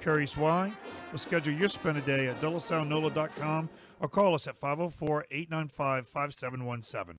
curious why? We'll schedule your spend a day at DeLaSalleNola.com or call us at 504-895-5717.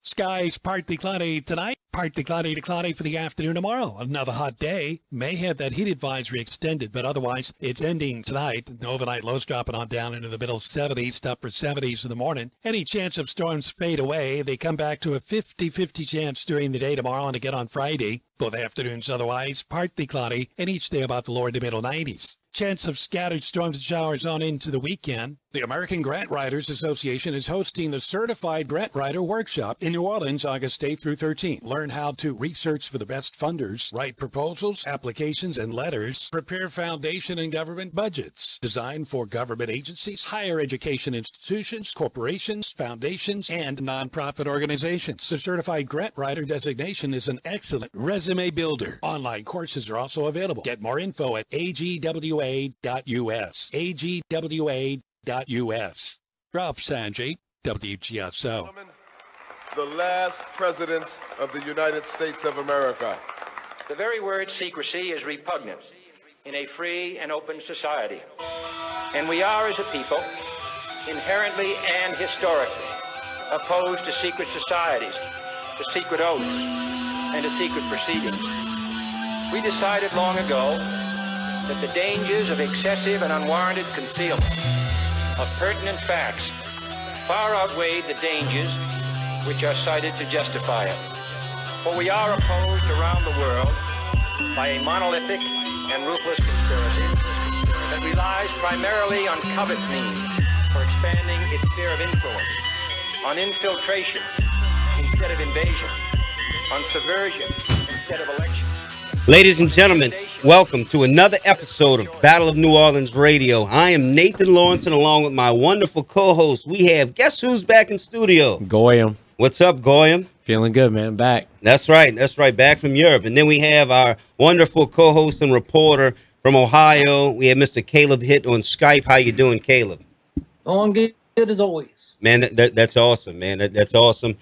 Skies partly cloudy tonight, partly cloudy to cloudy for the afternoon tomorrow. Another hot day. May have that heat advisory extended, but otherwise it's ending tonight. The overnight lows dropping on down into the middle 70s to upper 70s in the morning. Any chance of storms fade away. They come back to a 50-50 chance during the day tomorrow and again on Friday. Both afternoons otherwise partly cloudy, and each day about the lower to middle 90s. Chance of scattered storms and showers on into the weekend. The American Grant Writers Association is hosting the Certified Grant Writer Workshop in New Orleans, August 8th through 13th. Learn how to research for the best funders, write proposals, applications, and letters, prepare foundation and government budgets, designed for government agencies, higher education institutions, corporations, foundations, and nonprofit organizations. The Certified Grant Writer designation is an excellent resume builder. Online courses are also available. Get more info at agwa.us. agwa.us. Ralph Sanji, WGSO. The last president of the United States of America. The very word secrecy is repugnant in a free and open society. And we are, as a people, inherently and historically opposed to secret societies, to secret oaths, and to secret proceedings. We decided long ago that the dangers of excessive and unwarranted concealment of pertinent facts far outweighed the dangers which are cited to justify it. For we are opposed around the world by a monolithic and ruthless conspiracy that relies primarily on covert means for expanding its sphere of influence, on infiltration instead of invasion, on subversion instead of election. Ladies and gentlemen, welcome to another episode of Battle of New Orleans Radio. I am Nathan Lawrence, and along with my wonderful co-host, we have, guess who's back in studio? Goyim. What's up, Goyim? Feeling good, man. Back. That's right, back from Europe. And then we have our wonderful co-host and reporter from Ohio. We have Mr. Caleb Hitt on Skype. How you doing, Caleb? Oh, I'm good as always. Man, that's awesome, man. That's awesome.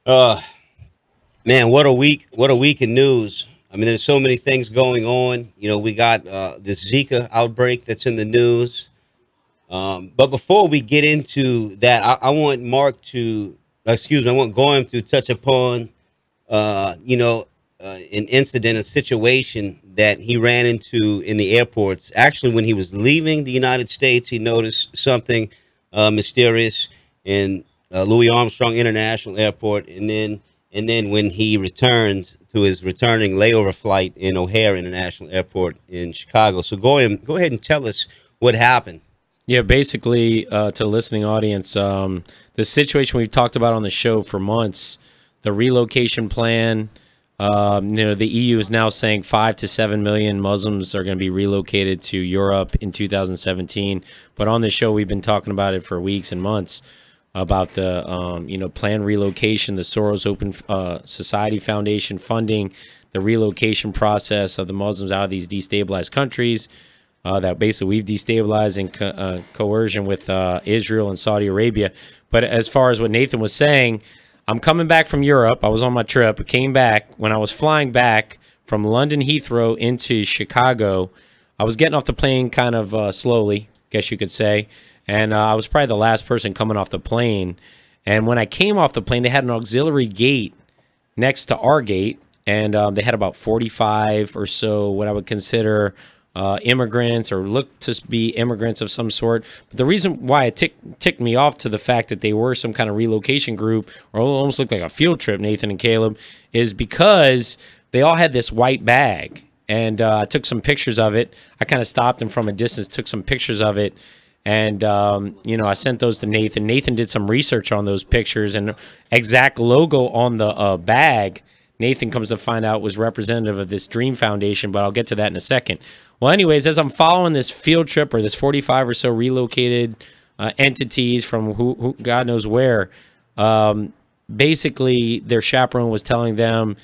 Man, what a week in news. I mean, there's so many things going on. You know, we got this Zika outbreak that's in the news. But before we get into that, I want Goyim to touch upon, an incident, a situation that he ran into in the airports. Actually, when he was leaving the United States, he noticed something mysterious in Louis Armstrong International Airport, and then when he returned to his returning layover flight in O'Hare International Airport in Chicago. So Goyim, go ahead and tell us what happened. Yeah, basically, to the listening audience, the situation we've talked about on the show for months, the relocation plan, the EU is now saying 5 to 7 million Muslims are going to be relocated to Europe in 2017. But on this show, we've been talking about it for weeks and months, about the planned relocation, the Soros Open Society Foundation funding the relocation process of the Muslims out of these destabilized countries that basically we've destabilized in coercion with Israel and Saudi Arabia. But as far as what Nathan was saying, I'm coming back from Europe. I was on my trip, came back. When I was flying back from London Heathrow into Chicago, I was getting off the plane kind of slowly, guess you could say. And I was probably the last person coming off the plane. And when I came off the plane, they had an auxiliary gate next to our gate. And they had about 45 or so what I would consider immigrants or look to be immigrants of some sort. But the reason why it ticked me off to the fact that they were some kind of relocation group, or almost looked like a field trip, Nathan and Caleb, is because they all had this white bag. And I took some pictures of it. I kind of stopped them from a distance, took some pictures of it. And, I sent those to Nathan. Nathan did some research on those pictures, and exact logo on the bag, Nathan comes to find out, was representative of this Dream Foundation, but I'll get to that in a second. Well, anyways, as I'm following this field trip, or this 45 or so relocated entities from who God knows where, basically their chaperone was telling them,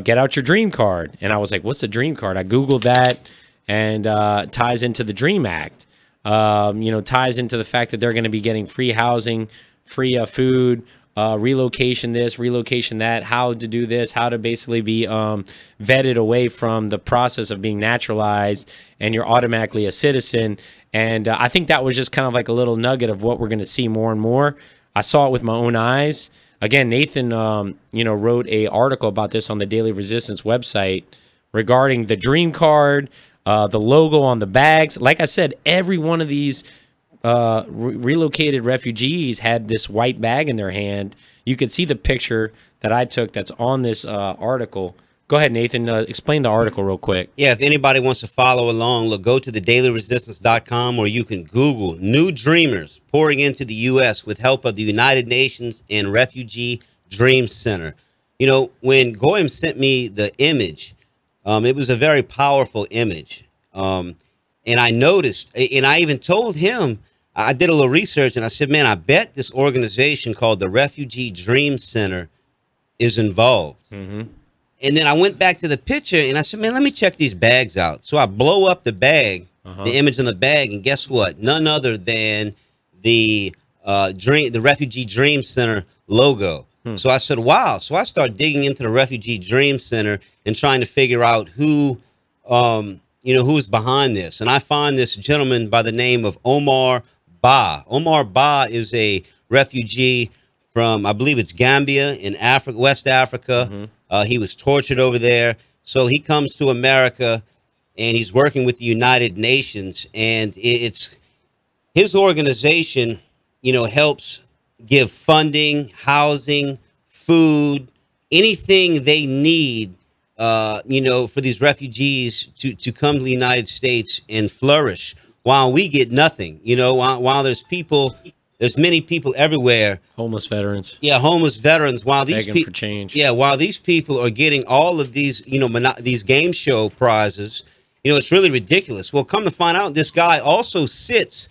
get out your Dream card. And I was like, what's a Dream card? I Googled that, and ties into the Dream Act. Ties into the fact that they're going to be getting free housing, free food, relocation this, relocation that, how to do this, how to basically be vetted away from the process of being naturalized, and you're automatically a citizen. And I think that was just kind of like a little nugget of what we're going to see more and more. I saw it with my own eyes. Again, Nathan, wrote a article about this on the Daily Resistance website regarding the Dream Card, the logo on the bags. Like I said, every one of these relocated refugees had this white bag in their hand. You could see the picture that I took that's on this article. Go ahead, Nathan. Explain the article real quick. Yeah, if anybody wants to follow along, look, go to thedailyresistance.com, or you can Google New Dreamers Pouring into the U.S. with help of the United Nations and Refugee Dream Center. You know, when Goyim sent me the image, it was a very powerful image. And I noticed, and I even told him, I did a little research, and I said, man, I bet this organization called the Refugee Dream Center is involved. Mm-hmm. And then I went back to the picture, and I said, man, let me check these bags out. So I blow up the bag, the image on the bag, and guess what? None other than the Refugee Dream Center logo. So I said, wow. So I started digging into the Refugee Dream Center and trying to figure out who, who's behind this. And I find this gentleman by the name of Omar Ba. Omar Ba is a refugee from, I believe it's Gambia in Africa, West Africa. Mm-hmm. He was tortured over there. So he comes to America, and he's working with the United Nations. And it's his organization, helps give funding, housing, food, anything they need, for these refugees to come to the United States and flourish, while we get nothing. While there's many people everywhere. Homeless veterans. Yeah, homeless veterans. While these people for change. Yeah, while these people are getting all of these, these game show prizes, it's really ridiculous. Well, come to find out, this guy also sits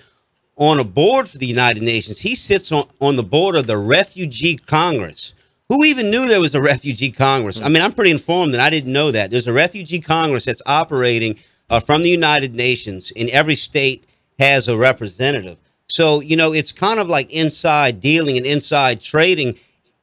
on a board for the United Nations. He sits on the board of the Refugee Congress. Who even knew there was a Refugee Congress? I mean, I'm pretty informed, and I didn't know that. There's a Refugee Congress that's operating from the United Nations, and every state has a representative. So, it's kind of like inside dealing and inside trading.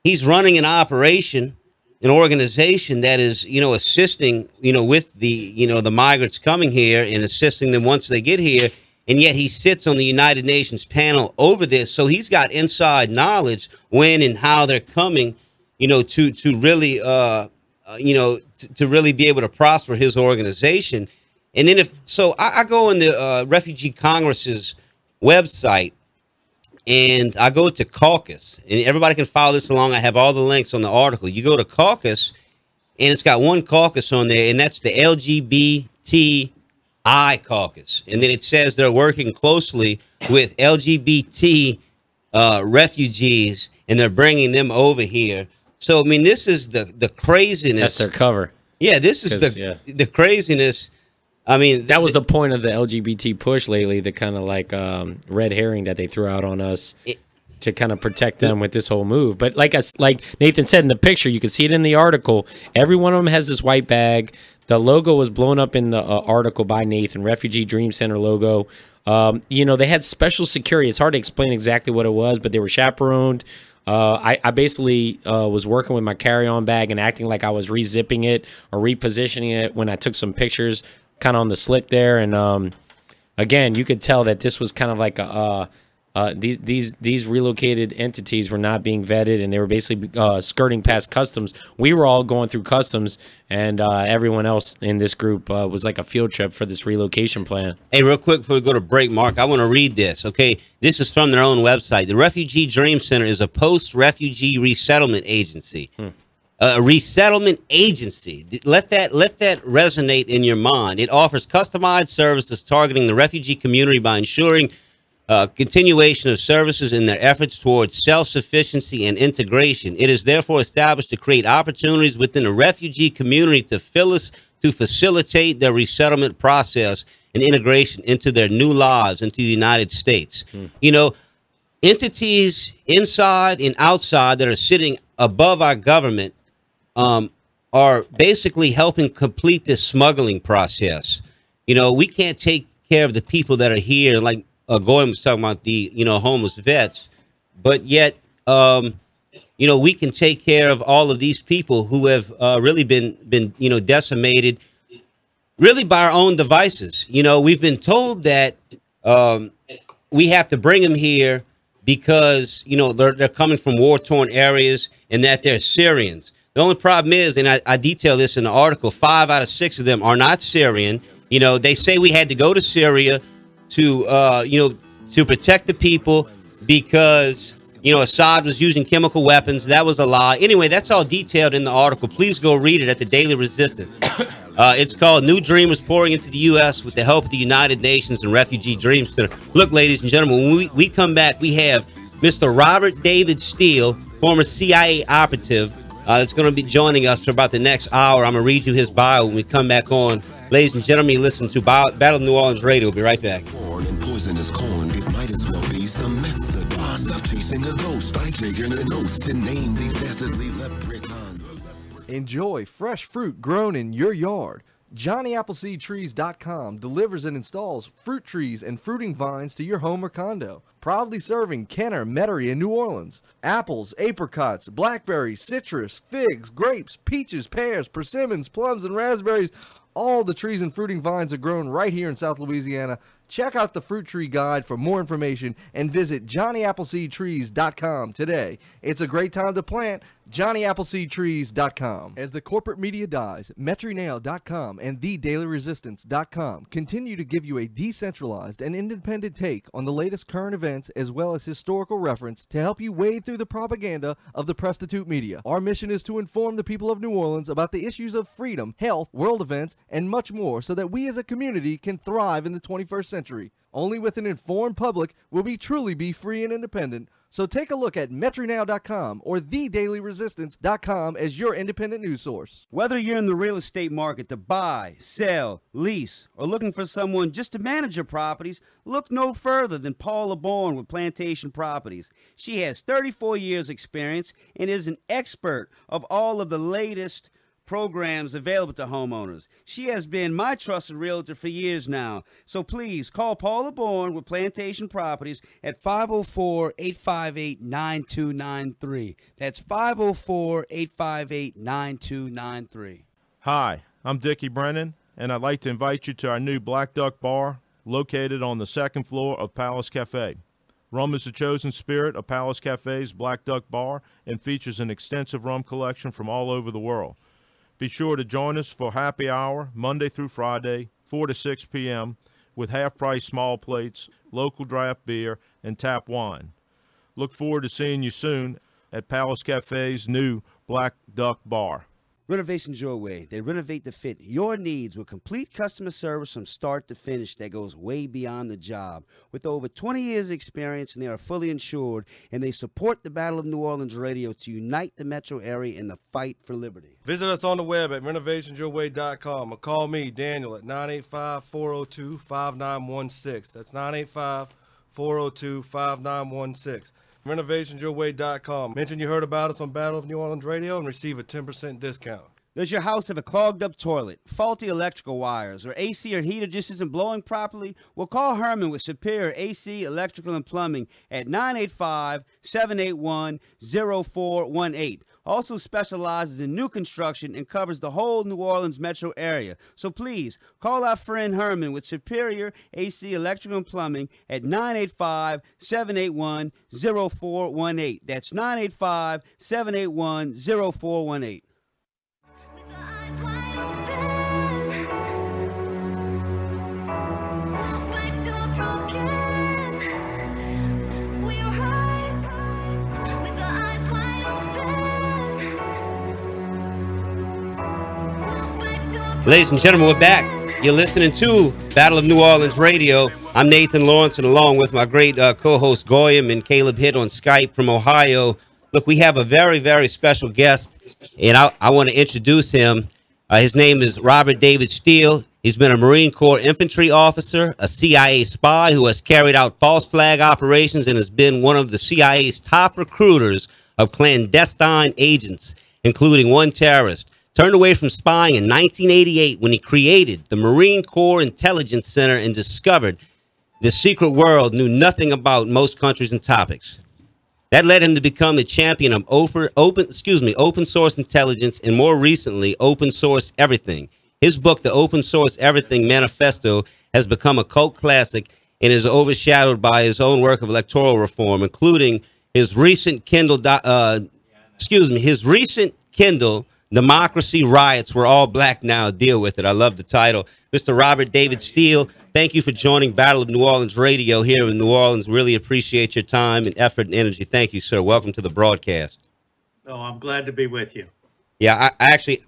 He's running an operation, an organization that is, assisting, with the, the migrants coming here and assisting them once they get here. And yet he sits on the United Nations panel over this. So he's got inside knowledge when and how they're coming, to really, to really be able to prosper his organization. And then I go in the Refugee Congress's website, and I go to Caucus, and everybody can follow this along. I have all the links on the article. You go to Caucus, and it's got one caucus on there, and that's the LGBTI caucus. And then it says they're working closely with LGBT refugees, and they're bringing them over here. So, I mean, this is the craziness. That's their cover. Yeah, this is the craziness. I mean, that was the point of the LGBT push lately, the kind of like red herring that they threw out on us to kind of protect them with this whole move. But like Nathan said in the picture, you can see it in the article. Every one of them has this white bag. The logo was blown up in the article by Nathan, Refugee Dream Center logo. They had special security. It's hard to explain exactly what it was, but they were chaperoned. I basically was working with my carry-on bag and acting like I was re-zipping it or repositioning it when I took some pictures kind of on the slit there. And again, you could tell that this was kind of like these relocated entities were not being vetted, and they were basically skirting past customs. We were all going through customs, and everyone else in this group was like a field trip for this relocation plan. Hey, real quick before we go to break, Mark, I want to read this. Okay, this is from their own website. The Refugee Dream Center is a post-refugee resettlement agency. A resettlement agency. Let that resonate in your mind. It offers customized services targeting the refugee community by ensuring continuation of services in their efforts towards self-sufficiency and integration. It is therefore established to create opportunities within the refugee community to facilitate their resettlement process and integration into their new lives into the United States. Entities inside and outside that are sitting above our government are basically helping complete this smuggling process. We can't take care of the people that are here, like Goyim was talking about the homeless vets, but yet we can take care of all of these people who have really been decimated really by our own devices. We've been told that we have to bring them here because, they're coming from war-torn areas and that they're Syrians. The only problem is, and I detail this in the article, 5 out of 6 of them are not Syrian. They say we had to go to Syria to protect the people because, Assad was using chemical weapons. That was a lie. Anyway, that's all detailed in the article. Please go read it at the Daily Resistance. It's called New Dreamers Pouring into the U.S. with the help of the United Nations and Refugee Dream Center. Look, ladies and gentlemen, when we come back, we have Mr. Robert David Steele, former CIA operative, that's going to be joining us for about the next hour. I'm going to read you his bio when we come back on. Ladies and gentlemen, you listen to Battle of New Orleans Radio. We'll be right back. Corn and poisonous corn, it might as well be some methadone. Stop chasing a ghost, I'm taking an oath to name these dastardly leprechauns. Enjoy fresh fruit grown in your yard. JohnnyAppleseedTrees.com delivers and installs fruit trees and fruiting vines to your home or condo. Proudly serving Kenner, Metairie, and New Orleans. Apples, apricots, blackberries, citrus, figs, grapes, peaches, pears, persimmons, plums, and raspberries. All the trees and fruiting vines are grown right here in South Louisiana. Check out the Fruit Tree Guide for more information and visit JohnnyAppleseedTrees.com today. It's a great time to plant. JohnnyAppleseedTrees.com. As the corporate media dies, MetroNow.com and TheDailyResistance.com continue to give you a decentralized and independent take on the latest current events as well as historical reference to help you wade through the propaganda of the prostitute media. Our mission is to inform the people of New Orleans about the issues of freedom, health, world events, and much more so that we as a community can thrive in the 21st century. Only with an informed public will we truly be free and independent. So take a look at MetroNow.com or TheDailyResistance.com as your independent news source. Whether you're in the real estate market to buy, sell, lease, or looking for someone just to manage your properties, look no further than Paula Bourne with Plantation Properties. She has 34 years experience and is an expert of all of the latest programs available to homeowners. She has been my trusted realtor for years now. So please call Paula Bourne with Plantation Properties at 504-858-9293. That's 504-858-9293. Hi, I'm Dickie Brennan, and I'd like to invite you to our new Black Duck Bar located on the second floor of Palace Cafe. Rum is the chosen spirit of Palace Cafe's Black Duck Bar and features an extensive rum collection from all over the world. Be sure to join us for happy hour, Monday through Friday, 4 to 6 p.m., with half-price small plates, local draft beer, and tap wine. Look forward to seeing you soon at Palace Cafe's new Black Duck Bar. Renovations Your Way. They renovate to fit your needs with complete customer service from start to finish that goes way beyond the job. With over 20 years experience, and they are fully insured, and they support the Battle of New Orleans Radio to unite the metro area in the fight for liberty. Visit us on the web at renovationsyourway.com or call me, Daniel, at 985-402-5916. That's 985-402-5916. renovationsyourway.com. Mention you heard about us on Battle of New Orleans Radio and receive a 10% discount. Does your house have a clogged up toilet, faulty electrical wires, or AC or heater just isn't blowing properly? Well, call Herman with Superior AC, Electrical, and Plumbing at 985-781-0418. Also specializes in new construction and covers the whole New Orleans metro area. So please, call our friend Herman with Superior AC, Electrical, and Plumbing at 985-781-0418. That's 985-781-0418. Ladies and gentlemen, we're back. You're listening to Battle of New Orleans Radio. I'm Nathan Lawrence, and along with my great co-host Goyim and Caleb Hitt on Skype from Ohio. Look, we have a very, very special guest, and I want to introduce him. His name is Robert David Steele. He's been a Marine Corps infantry officer, a CIA spy who has carried out false flag operations and has been one of the CIA's top recruiters of clandestine agents, including one terrorist. Turned away from spying in 1988 when he created the Marine Corps Intelligence Center and discovered the secret world knew nothing about most countries and topics. That led him to become the champion of open source intelligence, and more recently, open source everything. His book, The Open Source Everything Manifesto, has become a cult classic and is overshadowed by his own work of electoral reform, including his recent Kindle, Democracy Riots We're All Black Now, Deal With It. I love the title. Mr. Robert David Steele, thank you for joining Battle of New Orleans Radio here in New Orleans. Really appreciate your time and effort and energy. Thank you, sir. Welcome to the broadcast. Oh, I'm glad to be with you. Yeah,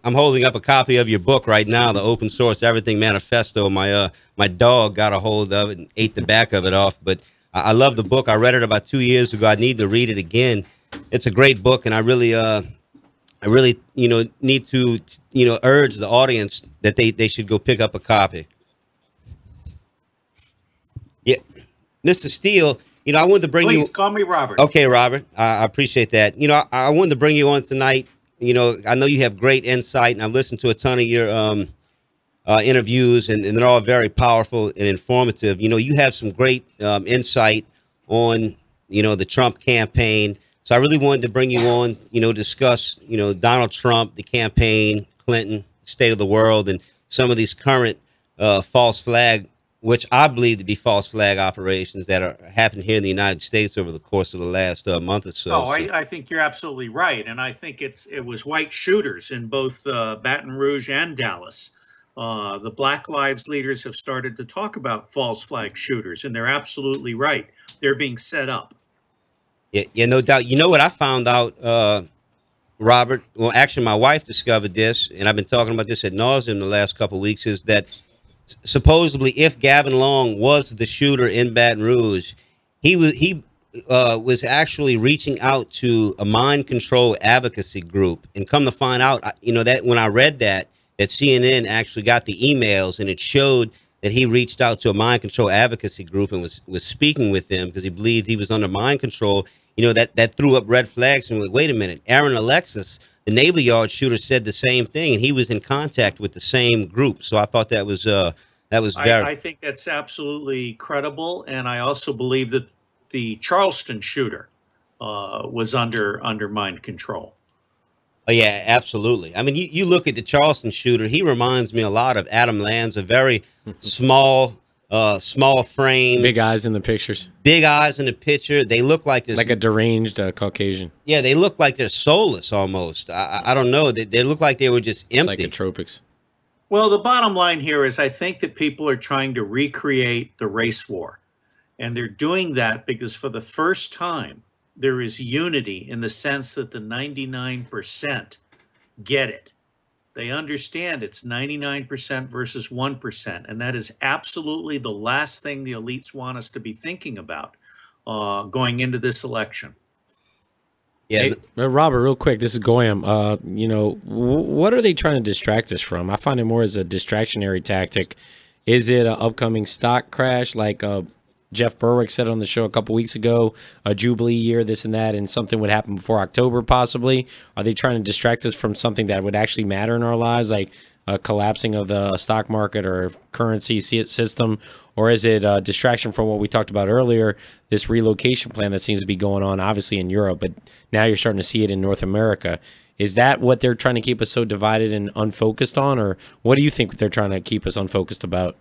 I'm holding up a copy of your book right now, The Open Source Everything Manifesto. My dog got a hold of it and ate the back of it off. But I love the book. I read it about 2 years ago. I need to read it again. It's a great book, and I really, need to, urge the audience that they should go pick up a copy. Yeah, Mr. Steele, I wanted to bring you. Please call me Robert. Okay, Robert, I appreciate that. I wanted to bring you on tonight. I know you have great insight, and I've listened to a ton of your interviews, and they're all very powerful and informative. You have some great insight on, the Trump campaign. So I really wanted to bring you on, discuss, Donald Trump, the campaign, Clinton, state of the world, and some of these current false flag, which I believe to be false flag operations that are happening here in the United States over the course of the last month or so. Oh, I think you're absolutely right. And I think it was white shooters in both Baton Rouge and Dallas. The Black Lives leaders have started to talk about false flag shooters, and they're absolutely right. They're being set up. Yeah, no doubt. You know what I found out, Robert? Well, actually, my wife discovered this, and I've been talking about this ad nauseum the last couple of weeks, is that supposedly if Gavin Long was the shooter in Baton Rouge, he was actually reaching out to a mind control advocacy group. And come to find out, that when I read that CNN actually got the emails, and it showed that he reached out to a mind control advocacy group and was speaking with them because he believed he was under mind control. That threw up red flags. And wait a minute, Aaron Alexis, the Naval Yard shooter, said the same thing, and he was in contact with the same group. So I thought that was very. I think that's absolutely credible, and I also believe that the Charleston shooter was under mind control. Oh yeah, absolutely. I mean, you look at the Charleston shooter; he reminds me a lot of Adam Lanza. Very small frame, big eyes in the pictures. Big eyes in the picture. They look like this, like a deranged Caucasian. Yeah, they look like they're soulless almost. I don't know. They look like they were just empty. It's like Psychotropics. Well, the bottom line here is I think that people are trying to recreate the race war. And they're doing that because for the first time, there is unity in the sense that the 99% get it. They understand it's 99% versus 1%. And that is absolutely the last thing the elites want us to be thinking about going into this election. Yeah, hey, Robert, real quick, this is Goyim. What are they trying to distract us from? I find it more as a distractionary tactic. Is it an upcoming stock crash like Jeff Berwick said on the show a couple weeks ago, a Jubilee year, this and that, and something would happen before October possibly? Are they trying to distract us from something that would actually matter in our lives, like a collapsing of the stock market or currency system? Or is it a distraction from what we talked about earlier, this relocation plan that seems to be going on, obviously in Europe, but now you're starting to see it in North America? Is that what they're trying to keep us so divided and unfocused on? Or what do you think they're trying to keep us unfocused about?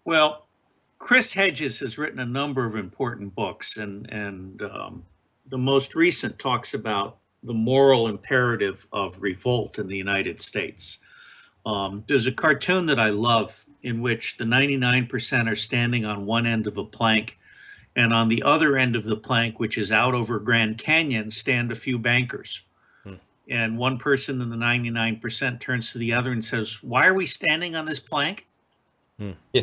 Well, Chris Hedges has written a number of important books, and the most recent talks about the moral imperative of revolt in the United States. There's a cartoon that I love in which the 99% are standing on one end of a plank, and on the other end of the plank, which is out over Grand Canyon, stand a few bankers. And one person in the 99% turns to the other and says, "Why are we standing on this plank?" Yeah.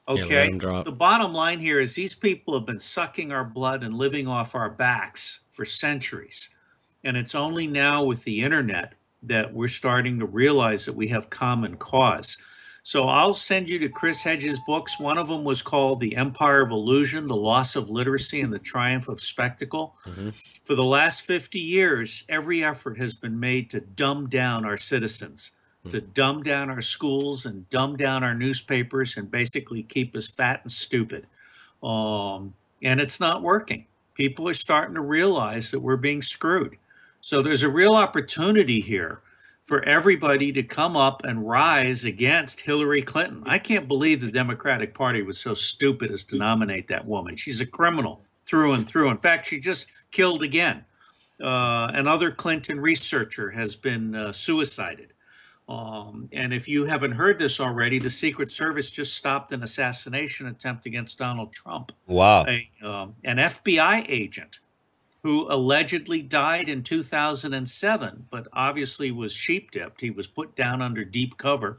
Okay, the bottom line here is these people have been sucking our blood and living off our backs for centuries. And it's only now with the internet that we're starting to realize that we have common cause. So I'll send you to Chris Hedges' books. One of them was called The Empire of Illusion, The Loss of Literacy and the Triumph of Spectacle. For the last 50 years, every effort has been made to dumb down our citizens, to dumb down our schools and dumb down our newspapers and basically keep us fat and stupid. And it's not working. People are starting to realize that we're being screwed. So there's a real opportunity here for everybody to come up and rise against Hillary Clinton. I can't believe the Democratic Party was so stupid as to nominate that woman. She's a criminal through and through. In fact, she just killed again. Another Clinton researcher has been suicided. And if you haven't heard this already, the Secret Service just stopped an assassination attempt against Donald Trump. Wow. An FBI agent who allegedly died in 2007, but obviously was sheep-dipped. He was put down under deep cover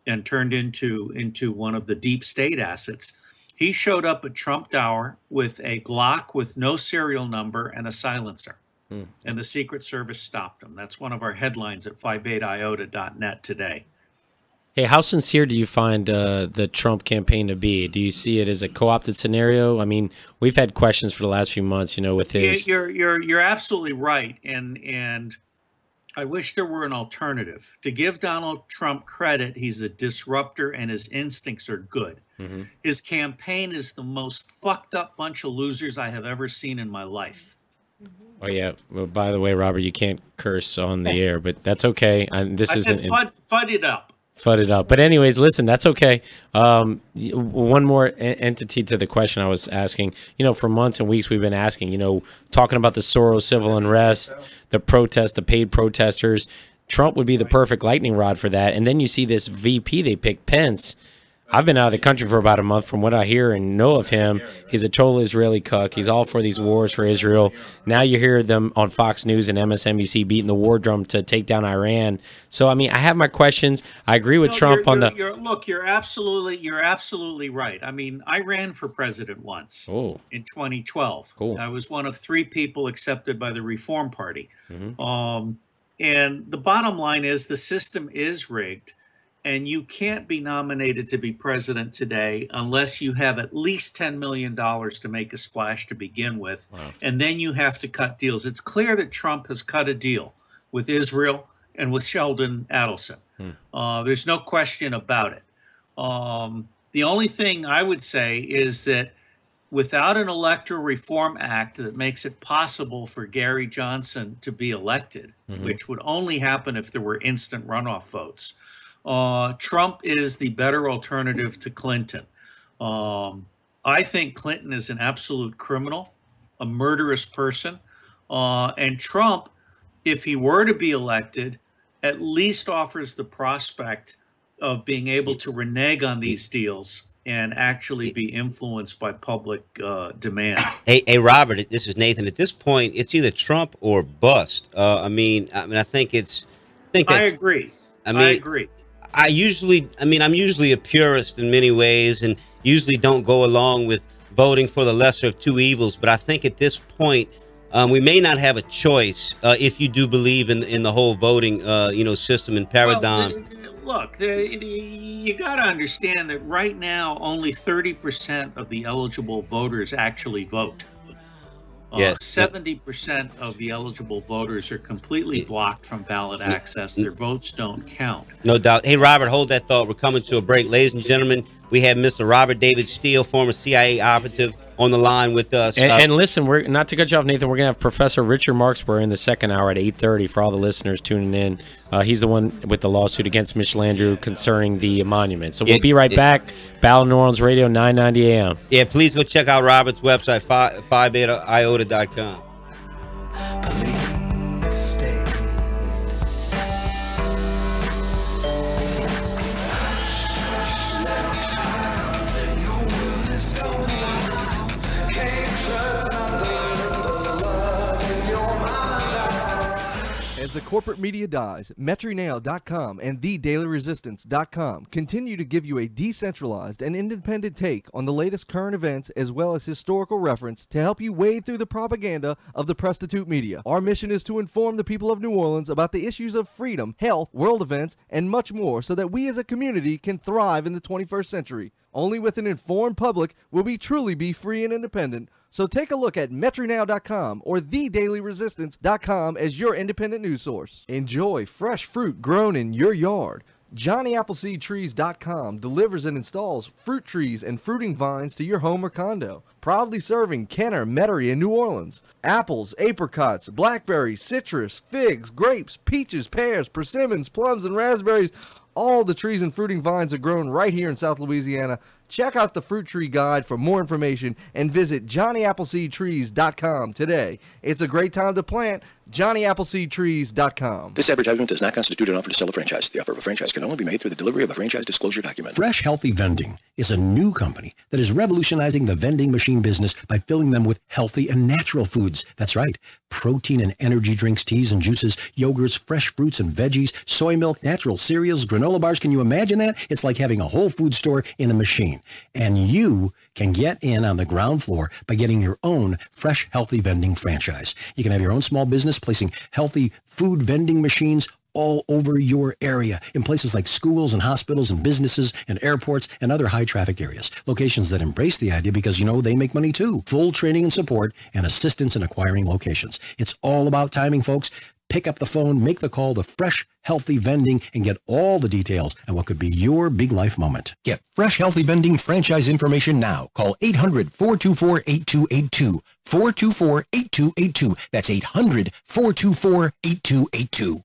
and turned into one of the deep state assets. He showed up at Trump Tower with a Glock with no serial number and a silencer. And the Secret Service stopped him. That's one of our headlines at phi-beta-iota.net today. Hey, how sincere do you find the Trump campaign to be? Do you see it as a co-opted scenario? I mean, we've had questions for the last few months, with his. You're absolutely right, and I wish there were an alternative. To give Donald Trump credit, he's a disruptor, and his instincts are good. Mm-hmm. His campaign is the most fucked up bunch of losers I have ever seen in my life. Oh yeah. Well, by the way, Robert, you can't curse on the air, but that's okay. I said fud it up. Fud it up. But anyways, listen, that's okay. One more entity to the question I was asking. For months and weeks we've been asking. Talking about the Soros civil unrest, the protests, the paid protesters. Trump would be the perfect lightning rod for that. And then you see this VP they picked, Pence. I've been out of the country for about a month. From what I hear and know of him, he's a total Israeli cuck. He's all for these wars for Israel. Now you hear them on Fox News and MSNBC beating the war drum to take down Iran. So, I mean, I have my questions. I agree with Trump on the... You're absolutely right. I mean, I ran for president once in 2012. Cool. I was one of 3 people accepted by the Reform Party. Mm-hmm. And the bottom line is the system is rigged. And you can't be nominated to be president today unless you have at least $10 million to make a splash to begin with. Wow. And then you have to cut deals. It's clear that Trump has cut a deal with Israel and with Sheldon Adelson. There's no question about it. The only thing I would say is that without an electoral reform act that makes it possible for Gary Johnson to be elected, which would only happen if there were instant runoff votes, Trump is the better alternative to Clinton. I think Clinton is an absolute criminal, a murderous person. And Trump, if he were to be elected, at least offers the prospect of being able to renege on these deals and actually be influenced by public demand. Hey, Robert, this is Nathan. At this point, it's either Trump or bust. I think it's. I agree. I agree. I'm usually a purist in many ways and usually don't go along with voting for the lesser of 2 evils. But I think at this point, we may not have a choice if you do believe in the whole voting, system and paradigm. Well, you got to understand that right now, only 30% of the eligible voters actually vote. Yes. 70% of the eligible voters are completely blocked from ballot access. Their votes don't count. No doubt. Hey, Robert, hold that thought. We're coming to a break. Ladies and gentlemen, we have Mr. Robert David Steele, former CIA operative, on the line with us. And listen, we're not to cut you off, Nathan. We're going to have Professor Richard Marksbury in the second hour at 8:30 for all the listeners tuning in. He's the one with the lawsuit against Mitch Landrieu concerning the monument. So we'll be right back. Battle New Orleans Radio, 990 AM. Yeah, please go check out Robert's website, phi-beta-iota.com. As the corporate media dies, MetroNow.com and TheDailyResistance.com continue to give you a decentralized and independent take on the latest current events as well as historical reference to help you wade through the propaganda of the prostitute media. Our mission is to inform the people of New Orleans about the issues of freedom, health, world events, and much more so that we as a community can thrive in the 21st century. Only with an informed public will we truly be free and independent. So take a look at MetroNow.com or TheDailyResistance.com as your independent news source. Enjoy fresh fruit grown in your yard. JohnnyAppleseedTrees.com delivers and installs fruit trees and fruiting vines to your home or condo. Proudly serving Kenner, Metairie, and New Orleans. Apples, apricots, blackberries, citrus, figs, grapes, peaches, pears, persimmons, plums, and raspberries. All the trees and fruiting vines are grown right here in South Louisiana. Check out the Fruit Tree Guide for more information and visit JohnnyAppleseedTrees.com today. It's a great time to plant. JohnnyAppleseedTrees.com. This advertisement does not constitute an offer to sell a franchise. The offer of a franchise can only be made through the delivery of a franchise disclosure document. Fresh Healthy Vending is a new company that is revolutionizing the vending machine business by filling them with healthy and natural foods. That's right. Protein and energy drinks, teas and juices, yogurts, fresh fruits and veggies, soy milk, natural cereals, granola bars. Can you imagine that? It's like having a whole food store in a machine. And you can get in on the ground floor by getting your own Fresh Healthy Vending franchise. You can have your own small business placing healthy food vending machines all over your area in places like schools and hospitals and businesses and airports and other high traffic areas. Locations that embrace the idea because, they make money too. Full training and support and assistance in acquiring locations. It's all about timing, folks. Pick up the phone, make the call to Fresh Healthy Vending, and get all the details on what could be your big life moment. Get Fresh Healthy Vending franchise information now. Call 800-424-8282. 424-8282. That's 800-424-8282.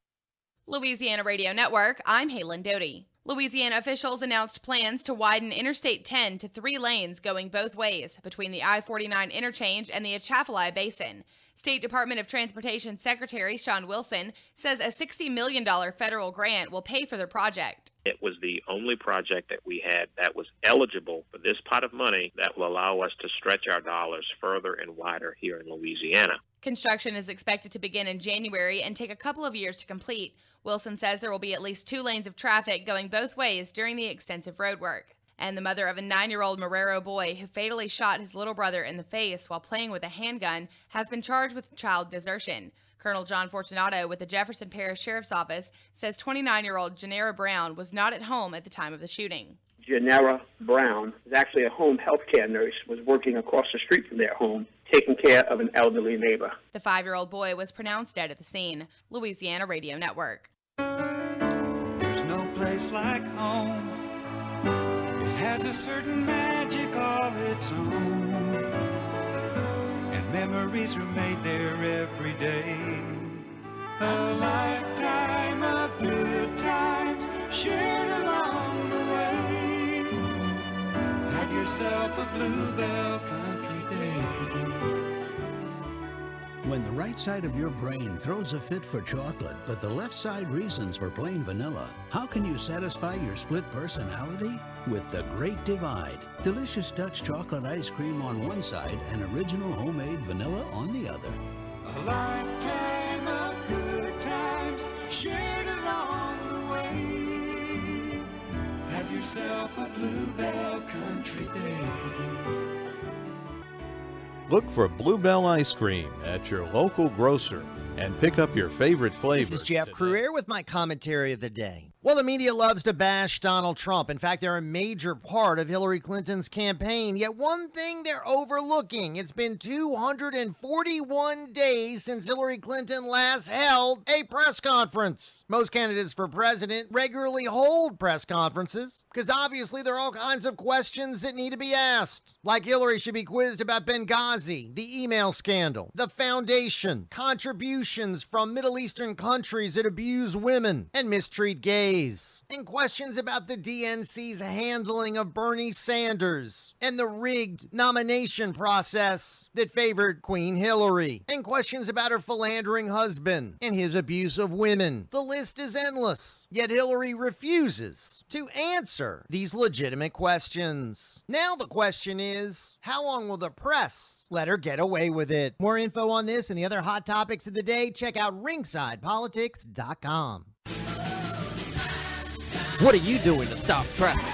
Louisiana Radio Network, I'm Halen Doty. Louisiana officials announced plans to widen Interstate 10 to 3 lanes going both ways between the I-49 interchange and the Atchafalaya Basin. State Department of Transportation Secretary Sean Wilson says a $60 million federal grant will pay for the project. It was the only project that we had that was eligible for this pot of money that will allow us to stretch our dollars further and wider here in Louisiana. Construction is expected to begin in January and take a couple of years to complete. Wilson says there will be at least 2 lanes of traffic going both ways during the extensive road work. And the mother of a 9-year-old Marrero boy who fatally shot his little brother in the face while playing with a handgun has been charged with child desertion. Colonel John Fortunato with the Jefferson Parish Sheriff's Office says 29-year-old Janera Brown was not at home at the time of the shooting. Janera Brown is actually a home health care nurse, was working across the street from their home, taking care of an elderly neighbor. The 5-year-old boy was pronounced dead at the scene. Louisiana Radio Network. There's no place like home. It has a certain magic all its own, and memories are made there every day. A lifetime of good times shared along the way. Have yourself a Bluebell Country Day. When the right side of your brain throws a fit for chocolate, but the left side reasons for plain vanilla, how can you satisfy your split personality? With The Great Divide. Delicious Dutch chocolate ice cream on one side and original homemade vanilla on the other. A lifetime of good times shared along the way. Have yourself a Bluebell Country Day. Look for Bluebell Ice Cream at your local grocer and pick up your favorite flavor. This is Jeff Cruier with my commentary of the day. Well, the media loves to bash Donald Trump. In fact, they're a major part of Hillary Clinton's campaign. Yet one thing they're overlooking, it's been 241 days since Hillary Clinton last held a press conference. Most candidates for president regularly hold press conferences because obviously there are all kinds of questions that need to be asked. Like Hillary should be quizzed about Benghazi, the email scandal, the foundation, contributions from Middle Eastern countries that abuse women and mistreat gays, and questions about the DNC's handling of Bernie Sanders and the rigged nomination process that favored Queen Hillary, and questions about her philandering husband and his abuse of women. The list is endless, yet Hillary refuses to answer these legitimate questions. Now the question is, how long will the press let her get away with it? More info on this and the other hot topics of the day, check out ringsidepolitics.com. What are you doing to stop traffic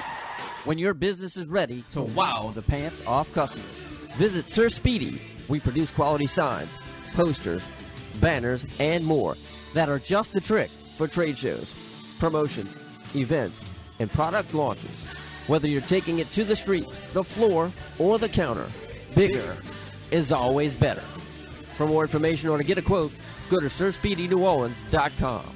when your business is ready to wow the pants off customers? Visit Sir Speedy. We produce quality signs, posters, banners, and more that are just the trick for trade shows, promotions, events, and product launches. Whether you're taking it to the street, the floor, or the counter, bigger is always better. For more information or to get a quote, go to SirSpeedyNewOrleans.com.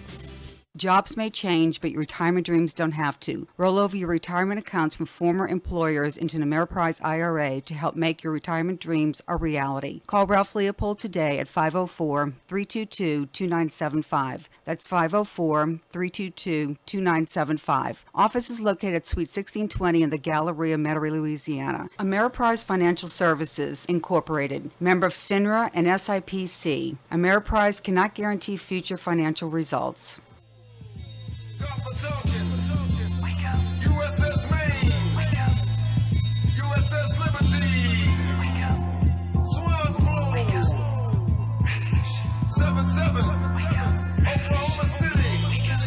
Jobs may change, but your retirement dreams don't have to. Roll over your retirement accounts from former employers into an Ameriprise IRA to help make your retirement dreams a reality. Call Ralph Leopold today at 504-322-2975. That's 504-322-2975. Office is located at Suite 1620 in the Galleria, Metairie, Louisiana. Ameriprise Financial Services, Incorporated. Member FINRA and SIPC. Ameriprise cannot guarantee future financial results. USS Maine. Wake up. USS Liberty. Wake up. Swan Flow. Wake up. 7-7. Wake up. Oklahoma City. Wake up.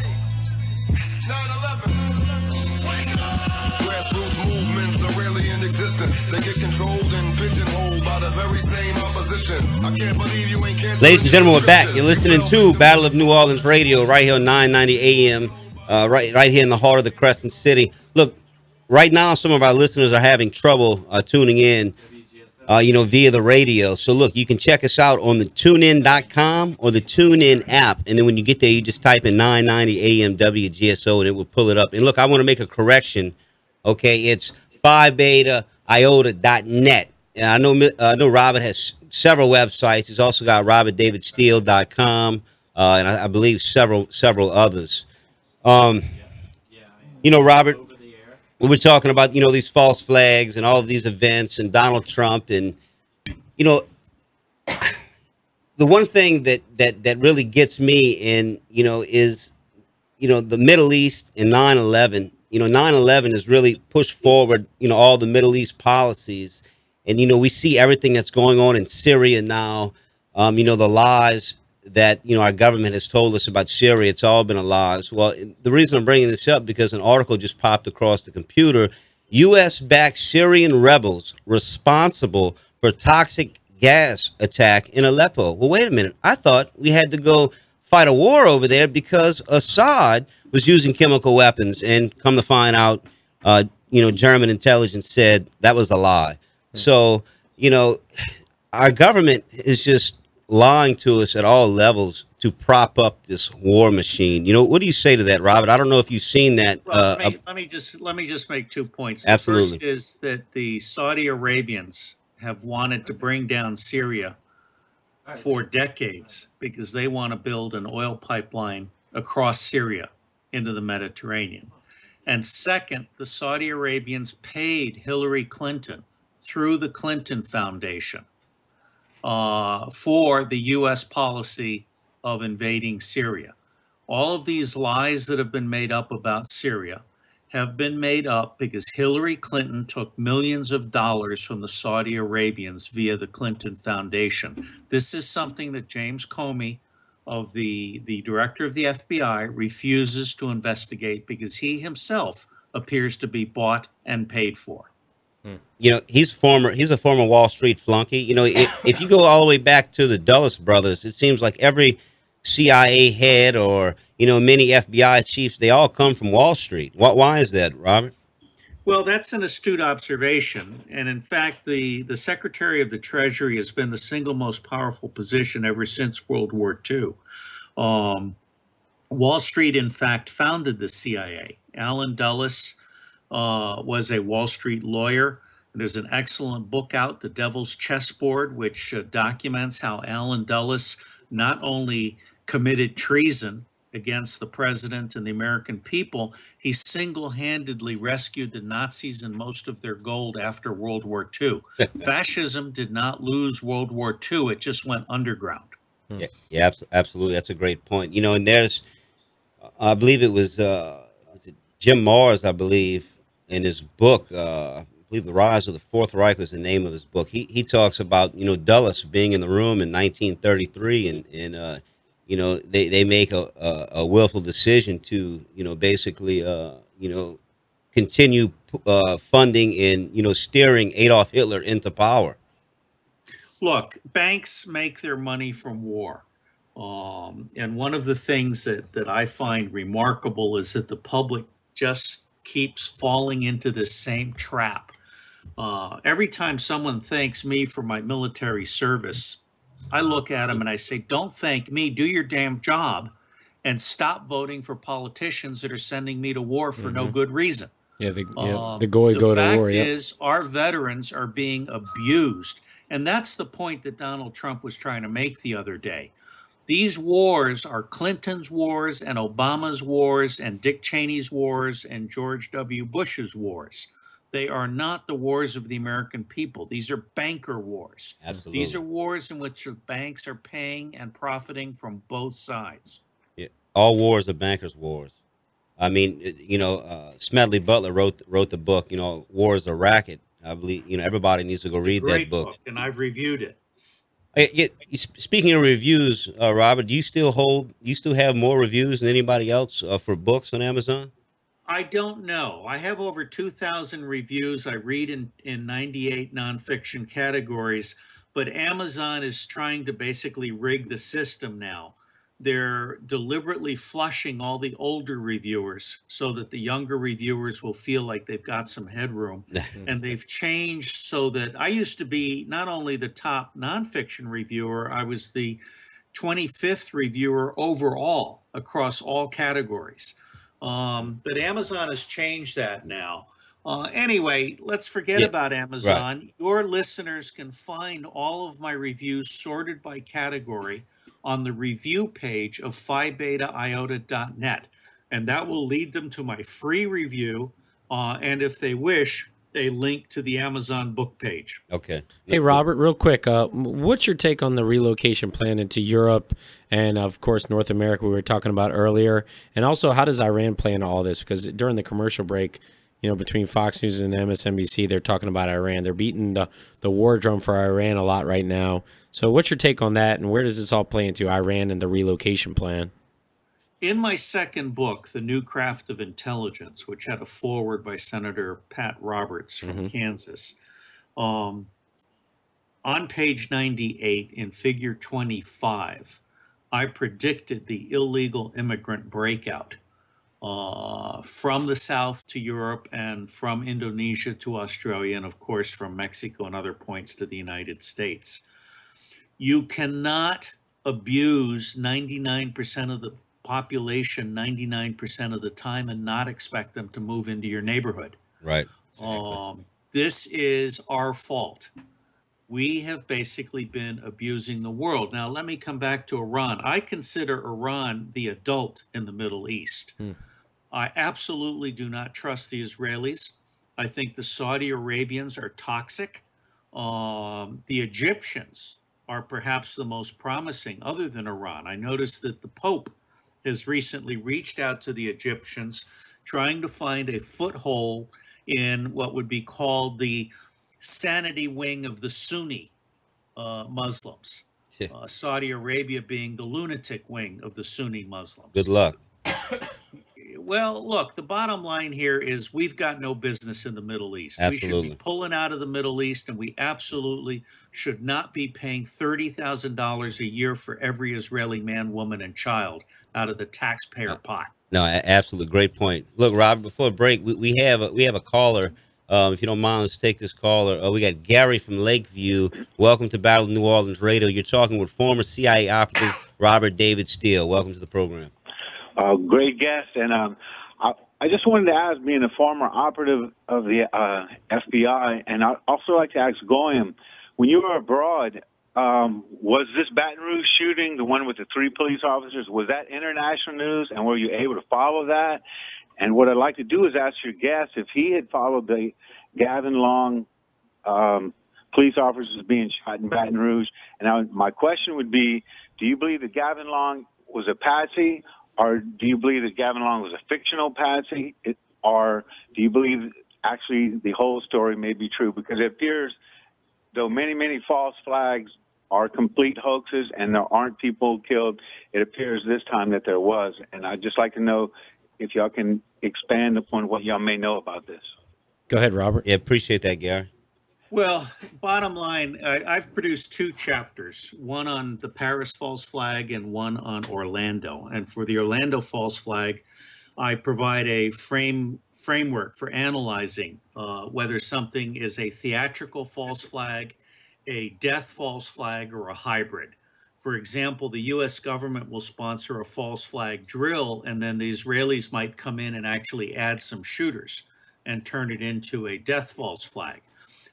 9/11. Wake up. Grassroots movements are rarely in existence. They get controlled and pigeonholed by the very same opposition. I can't believe you ain't canceled. Ladies and gentlemen, we're back. You're listening to Battle of New Orleans Radio right here on 990 AM. Right here in the heart of the Crescent City. Look, right now some of our listeners are having trouble tuning in, via the radio. So look, you can check us out on the tunein.com or the TuneIn app. And then when you get there, you just type in 990 AM WGSO and it will pull it up. And look, I want to make a correction. Okay, it's phi-beta-iota.net. And I know Robert has several websites. He's also got robertdavidsteele.com and I believe several others. Robert, we were talking about, these false flags and all of these events and Donald Trump. And, the one thing that really gets me in, is, the Middle East and 9/11. 9/11 has really pushed forward, all the Middle East policies. And, we see everything that's going on in Syria now, the lies that our government has told us about Syria. It's all been a lie. Well, the reason I'm bringing this up because an article just popped across the computer. U.S.-backed Syrian rebels responsible for toxic gas attack in Aleppo. Well, wait a minute. I thought we had to go fight a war over there because Assad was using chemical weapons, and come to find out, German intelligence said that was a lie. So, our government is just lying to us at all levels to prop up this war machine. What do you say to that, Robert? I don't know if you've seen that. Well, let me just make 2 points. Absolutely. The first is that the Saudi Arabians have wanted to bring down Syria for decades because they want to build an oil pipeline across Syria into the Mediterranean. And second, the Saudi Arabians paid Hillary Clinton through the Clinton Foundation for the U.S. policy of invading Syria. All of these lies that have been made up about Syria have been made up because Hillary Clinton took millions of dollars from the Saudi Arabians via the Clinton Foundation. This is something that James Comey, of the director of the FBI, refuses to investigate because he himself appears to be bought and paid for. He's a former Wall Street flunky. If you go all the way back to the Dulles brothers, it seems like every CIA head or, many FBI chiefs, they all come from Wall Street. Why is that, Robert? Well, that's an astute observation. And in fact, the Secretary of the Treasury has been the single most powerful position ever since World War II. Wall Street, in fact, founded the CIA. Allen Dulles was a Wall Street lawyer. There's an excellent book out, The Devil's Chessboard, which documents how Allen Dulles not only committed treason against the president and the American people, he single-handedly rescued the Nazis and most of their gold after World War II. Fascism did not lose World War II. It just went underground. Yeah, absolutely. That's a great point. And there's, I believe it was Jim Mars, I believe, in his book, I believe The Rise of the Fourth Reich was the name of his book. He talks about, Dulles being in the room in 1933 and they make a willful decision to, basically, continue funding and, steering Adolf Hitler into power. Look, banks make their money from war. And one of the things that I find remarkable is that the public just keeps falling into this same trap. Every time someone thanks me for my military service, I look at them and I say, don't thank me, do your damn job and stop voting for politicians that are sending me to war for no Mhm. good reason. Yeah, the The go to war. fact Yep. is, our veterans are being abused. And that's the point that Donald Trump was trying to make the other day. These wars are Clinton's wars and Obama's wars and Dick Cheney's wars and George W. Bush's wars. They are not the wars of the American people. These are banker wars. Absolutely. These are wars in which the banks are paying and profiting from both sides. Yeah. All wars are bankers' wars. I mean, Smedley Butler wrote the book, War is a Racket. I believe, everybody needs to go read that Great book. and I've reviewed it. Speaking of reviews, Robert, do you still have more reviews than anybody else for books on Amazon? I don't know. I have over 2,000 reviews. I read in 98 nonfiction categories, but Amazon is trying to basically rig the system now. They're deliberately flushing all the older reviewers so that the younger reviewers will feel like they've got some headroom. And they've changed so that I used to be not only the top nonfiction reviewer, I was the 25th reviewer overall across all categories. But Amazon has changed that now. Anyway, let's forget about Amazon. Right. Your listeners can find all of my reviews sorted by category on the review page of phibetaiota.net. And that will lead them to my free review. And if they wish, a link to the Amazon book page. Okay. Hey, Robert, real quick, what's your take on the relocation plan into Europe and, of course, North America we were talking about earlier? And also, how does Iran play into all this? Because during the commercial break, between Fox News and MSNBC, they're talking about Iran. They're beating the war drum for Iran a lot right now. So what's your take on that, and where does this all play into Iran and the relocation plan? In my second book, The New Craft of Intelligence, which had a foreword by Senator Pat Roberts from Kansas, on page 98 in figure 25, I predicted the illegal immigrant breakout from the South to Europe and from Indonesia to Australia, and of course from Mexico and other points to the United States. You cannot abuse 99% of the population 99% of the time and not expect them to move into your neighborhood. Right. This is our fault. We have basically been abusing the world. Now, let me come back to Iran. I consider Iran the adult in the Middle East. I absolutely do not trust the Israelis. I think the Saudi Arabians are toxic. The Egyptians are perhaps the most promising other than Iran. I noticed that the Pope has recently reached out to the Egyptians, trying to find a foothold in what would be called the sanity wing of the Sunni Muslims. Saudi Arabia being the lunatic wing of the Sunni Muslims. Good luck. Well, look, the bottom line here is we've got no business in the Middle East. We should Absolutely. be pulling out of the Middle East, and we absolutely should not be paying $30,000 a year for every Israeli man, woman, and child out of the taxpayer pot. No, absolutely. Great point. Look, Robert, before break, we have a caller. If you don't mind, let's take this caller. We got Gary from Lakeview. Welcome to Battle of New Orleans Radio. You're talking with former CIA operative Robert David Steele. Welcome to the program. Great guest. And I just wanted to ask, being a former operative of the FBI, and I'd also like to ask Goyim, when you were abroad, was this Baton Rouge shooting, the one with the 3 police officers, was that international news, and were you able to follow that? And what I'd like to do is ask your guest if he had followed the Gavin Long police officers being shot in Baton Rouge. And my question would be, do you believe that Gavin Long was a patsy, or do you believe that Gavin Long was a fictional patsy, or do you believe actually the whole story may be true? Because it appears, though many, many false flags are complete hoaxes and there aren't people killed, it appears this time that there was. And I'd just like to know if y'all can expand upon what y'all may know about this. Go ahead, Robert. Yeah, appreciate that, Gary. Well, bottom line, I've produced 2 chapters, one on the Paris false flag and one on Orlando. And for the Orlando false flag, I provide a framework for analyzing whether something is a theatrical false flag, a death false flag, or a hybrid. For example, the U.S. government will sponsor a false flag drill, and then the Israelis might come in and actually add some shooters and turn it into a death false flag.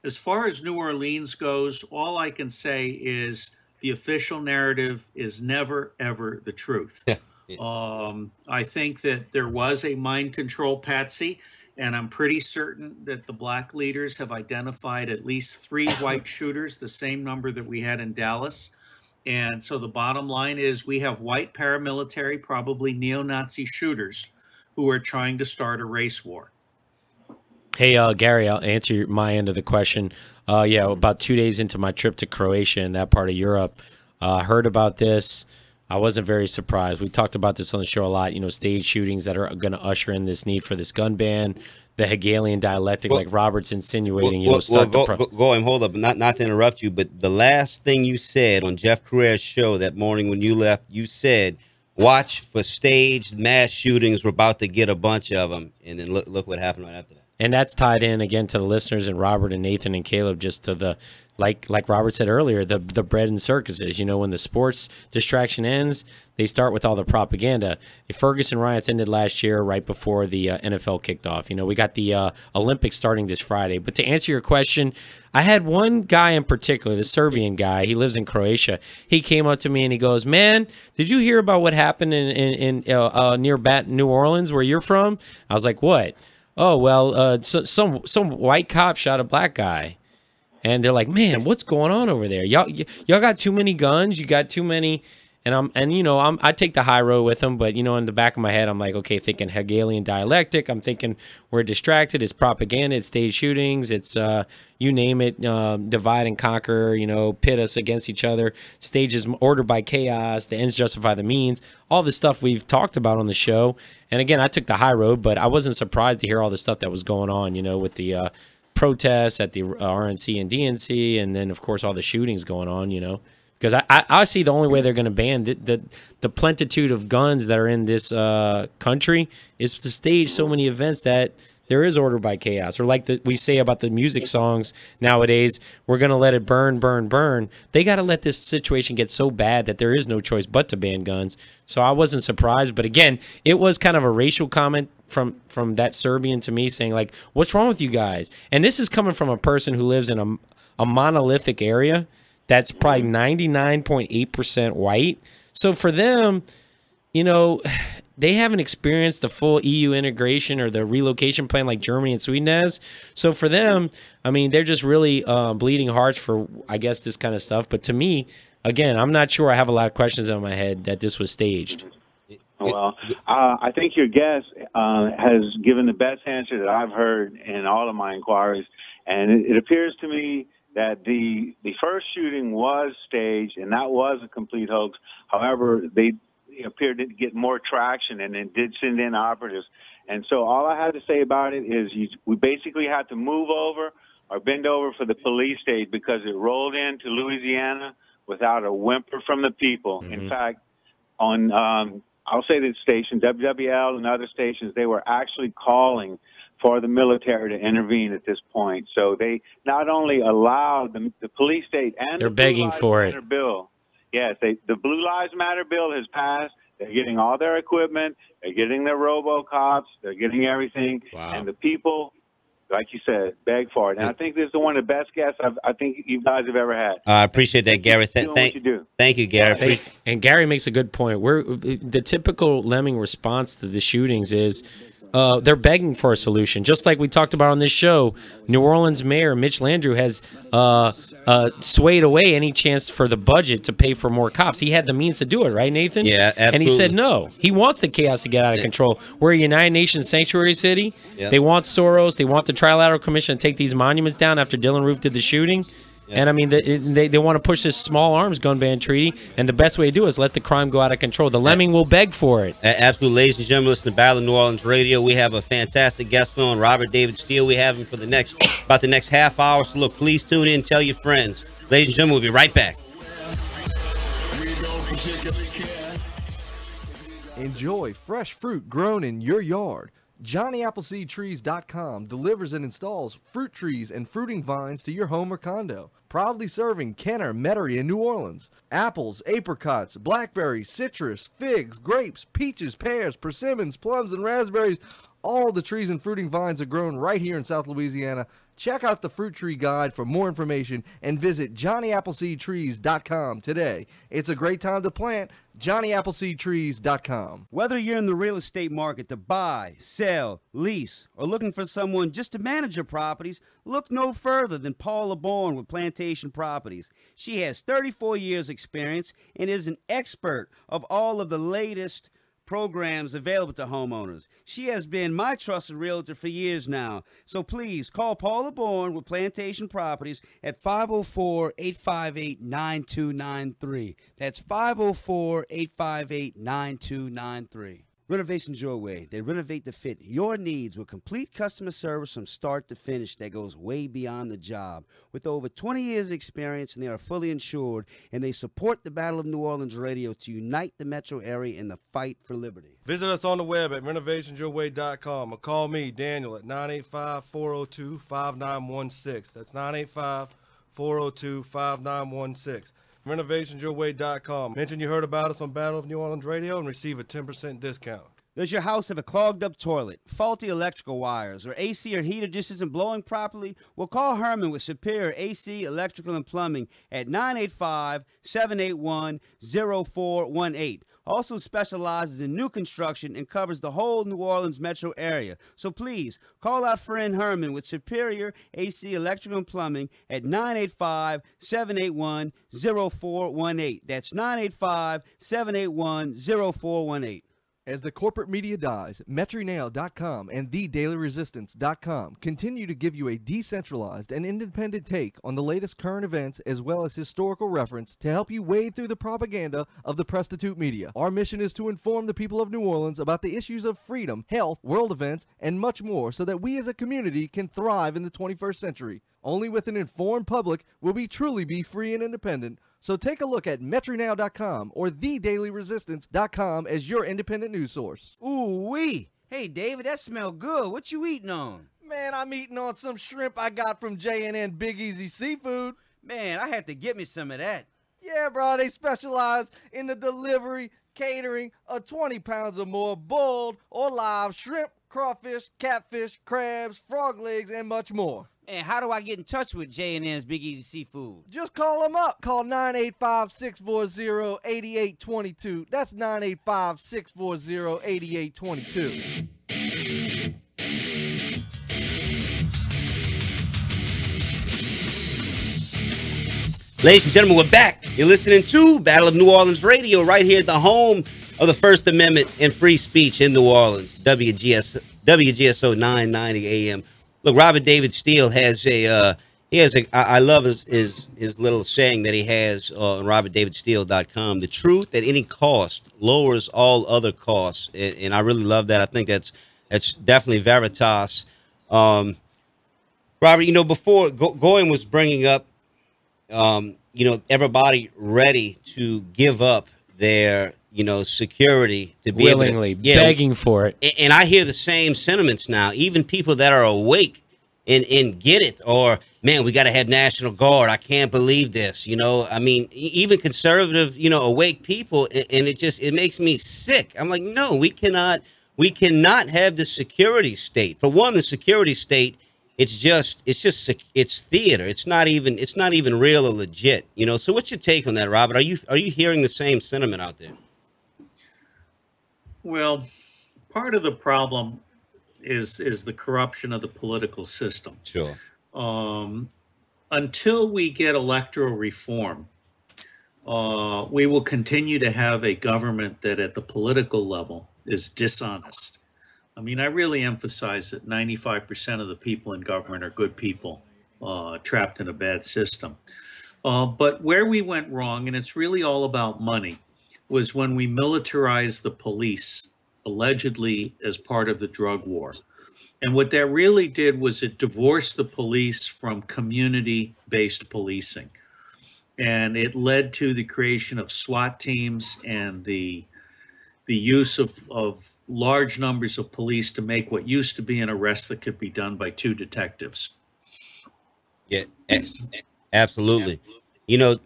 As far as New Orleans goes, all I can say is the official narrative is never, ever the truth. I think that there was a mind control patsy, and I'm pretty certain that the black leaders have identified at least 3 white shooters, the same number that we had in Dallas. And so the bottom line is we have white paramilitary, probably neo-Nazi shooters who are trying to start a race war. Hey, Gary, I'll answer my end of the question. Yeah, about 2 days into my trip to Croatia and that part of Europe, heard about this. I wasn't very surprised. We talked about this on the show a lot, you know, stage shootings that are going to usher in this need for this gun ban, the Hegelian dialectic, like Robert's insinuating, Goyim, hold up, not to interrupt you, but the last thing you said on Jeff Carrera's show that morning when you left, you said, watch for staged mass shootings. We're about to get a bunch of them. And then look what happened right after that. And that's tied in again to the listeners and Robert and Nathan and Caleb, just to the like Robert said earlier, the bread and circuses. You know, when the sports distraction ends, they start with all the propaganda. The Ferguson riots ended last year, right before the NFL kicked off. You know, we got the Olympics starting this Friday. But to answer your question, I had one guy in particular, the Serbian guy. He lives in Croatia. He came up to me and he goes, "Man, did you hear about what happened in near New Orleans, where you're from?" I was like, "What?" "Oh, well, some white cop shot a black guy." And they're like, "Man, what's going on over there? Y'all got too many guns. You got too many." And you know, I take the high road with them, but you know, in the back of my head, I'm like, okay, thinking Hegelian dialectic. I'm thinking we're distracted. It's propaganda. It's stage shootings. It's you name it, divide and conquer. You know, pit us against each other. Stages ordered by chaos. The ends justify the means. All the stuff we've talked about on the show. And again, I took the high road, but I wasn't surprised to hear all the stuff that was going on. You know, with the protests at the RNC and DNC, and then of course all the shootings going on, you know, because I see the only way they're going to ban the plenitude of guns that are in this country is to stage so many events that there is order by chaos, or like we say about the music songs nowadays, we're going to let it burn, burn, burn. They got to let this situation get so bad that there is no choice but to ban guns. So I wasn't surprised, but again, it was kind of a racial comment from that Serbian to me, saying like, "What's wrong with you guys?" And this is coming from a person who lives in a monolithic area that's probably 99.8% white. So for them, you know, they haven't experienced the full EU integration or the relocation plan like Germany and Sweden has. So for them, I mean, they're just really bleeding hearts for, I guess, this kind of stuff. But to me, again, I'm not sure. I have a lot of questions in my head that this was staged. Well, I think your guest has given the best answer that I've heard in all of my inquiries. And it appears to me that the first shooting was staged, and that was a complete hoax. However, they appeared to get more traction, and it did send in operatives. And so all I have to say about it is we basically had to move over or bend over for the police state because it rolled into Louisiana without a whimper from the people. Mm-hmm. In fact, on I'll say this station, WWL and other stations, they were actually calling for the military to intervene at this point. So they not only allowed the police state and they're begging for it. Bill. Yes, the Blue Lives Matter bill has passed. They're getting all their equipment. They're getting their RoboCops. They're getting everything. Wow. And the people, like you said, beg for it. And I think this is one of the best guests I think you guys have ever had. I appreciate that, Gary. Thank you, Gary. And Gary makes a good point. The typical lemming response to the shootings is they're begging for a solution. Just like we talked about on this show, New Orleans Mayor Mitch Landrieu has swayed away any chance for the budget to pay for more cops. He had the means to do it, right, Nathan? Yeah, absolutely. And he said no. He wants the chaos to get out of control. We're a United Nations sanctuary city. Yep. They want Soros. They want the Trilateral Commission to take these monuments down after Dylan Roof did the shooting. Yep. And, I mean, they want to push this small arms gun ban treaty, and the best way to do it is let the crime go out of control. The lemming will beg for it. Absolutely. Ladies and gentlemen, listen to Battle of New Orleans Radio. We have a fantastic guest on, Robert David Steele. We have him for about the next half hour. So, look, please tune in. Tell your friends. Ladies and gentlemen, we'll be right back. Enjoy fresh fruit grown in your yard. JohnnyAppleseedTrees.com delivers and installs fruit trees and fruiting vines to your home or condo. Proudly serving Kenner, Metairie, and New Orleans. Apples, apricots, blackberries, citrus, figs, grapes, peaches, pears, persimmons, plums, and raspberries. All the trees and fruiting vines are grown right here in South Louisiana. Check out the Fruit Tree Guide for more information and visit JohnnyAppleseedTrees.com today. It's a great time to plant. JohnnyAppleseedTrees.com. Whether you're in the real estate market to buy, sell, lease, or looking for someone just to manage your properties, look no further than Paula Bourne with Plantation Properties. She has 34 years experience and is an expert of all of the latest programs available to homeowners. She has been my trusted realtor for years now. So please call Paula Bourne with Plantation Properties at 504-858-9293. That's 504-858-9293. Renovations Your Way. They renovate to fit your needs with complete customer service from start to finish that goes way beyond the job. With over 20 years of experience, and they are fully insured, and they support the Battle of New Orleans Radio to unite the metro area in the fight for liberty. Visit us on the web at renovationsyourway.com or call me, Daniel, at 985-402-5916. That's 985-402-5916. renovationsyourway.com. Mention you heard about us on Battle of New Orleans Radio and receive a 10% discount. Does your house have a clogged up toilet, faulty electrical wires, or AC or heater just isn't blowing properly? Well, call Herman with Superior AC, Electrical, and Plumbing at 985-781-0418. Also specializes in new construction and covers the whole New Orleans metro area. So please, call our friend Herman with Superior AC, Electrical, and Plumbing at 985-781-0418. That's 985-781-0418. As the corporate media dies, MetroNow.com and TheDailyResistance.com continue to give you a decentralized and independent take on the latest current events as well as historical reference to help you wade through the propaganda of the prostitute media. Our mission is to inform the people of New Orleans about the issues of freedom, health, world events, and much more so that we as a community can thrive in the 21st century. Only with an informed public will we truly be free and independent. So take a look at MetroNow.com or TheDailyResistance.com as your independent news source. Ooh-wee. Hey, David, that smell good. What you eating on? Man, I'm eating on some shrimp I got from J&N Big Easy Seafood. Man, I had to get me some of that. Yeah, bro, they specialize in the delivery, catering of 20 pounds or more boiled or live shrimp, crawfish, catfish, crabs, frog legs, and much more. And how do I get in touch with J&N's Big Easy Seafood? Just call them up. Call 985-640-8822. That's 985-640-8822. Ladies and gentlemen, we're back. You're listening to Battle of New Orleans Radio right here at the home of the First Amendment and free speech in New Orleans, WGSO 990 AM. Look, Robert David Steele has I love his little saying that he has on RobertDavidSteele.com. The truth at any cost lowers all other costs, and I really love that. I think that's definitely veritas. Robert, before Goyim was bringing up, everybody ready to give up their security to be willingly begging for it. And I hear the same sentiments now. Even people that are awake and get it, or man, we got to have National Guard. I can't believe this. Even conservative, awake people, and it makes me sick. I'm like, no, we cannot have the security state. For one, the security state, it's theater. It's not even real or legit. So what's your take on that, Robert? Are you hearing the same sentiment out there? Well, part of the problem is the corruption of the political system. Sure. Until we get electoral reform, we will continue to have a government that at the political level is dishonest. I really emphasize that 95% of the people in government are good people trapped in a bad system. But where we went wrong, and it's really all about money, was when we militarized the police, allegedly as part of the drug war. And what that really did was it divorced the police from community-based policing. And it led to the creation of SWAT teams and the the use of large numbers of police to make what used to be an arrest that could be done by 2 detectives. Yeah, absolutely. You know,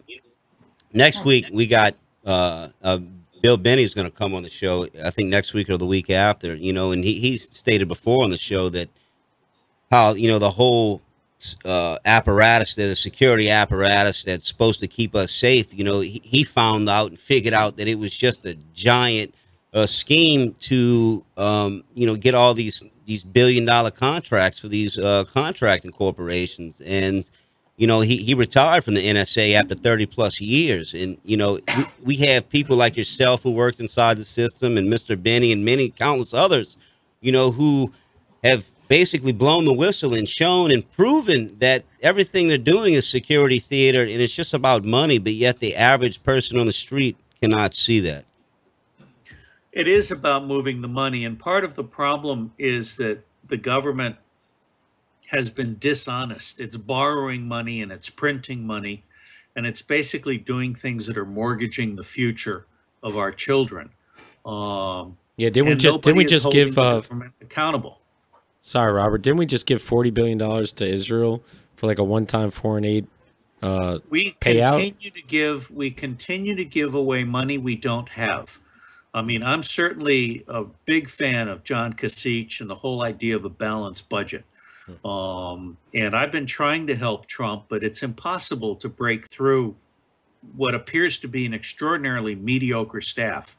next week we got Bill Benny's going to come on the show. I think next week or the week after. You know, and he's stated before on the show that how the whole apparatus, the security apparatus that's supposed to keep us safe. You know, he found out and figured out that it was just a giant scheme to get all these billion-dollar contracts for these contracting corporations. And he retired from the NSA after 30 plus years. And we have people like yourself who worked inside the system, and Mr. Benny and many countless others who have basically blown the whistle and shown and proven that everything they're doing is security theater and it's just about money, but yet the average person on the street cannot see that. It is about moving the money, and part of the problem is that the government has been dishonest. It's borrowing money and it's printing money, and it's basically doing things that are mortgaging the future of our children. Didn't we just give government accountable? Sorry, Robert. Didn't we just give $40 billion to Israel for like a one-time foreign aid payout? We continue to give away money we don't have. I mean, I'm certainly a big fan of John Kasich and the whole idea of a balanced budget. And I've been trying to help Trump, but it's impossible to break through what appears to be an extraordinarily mediocre staff.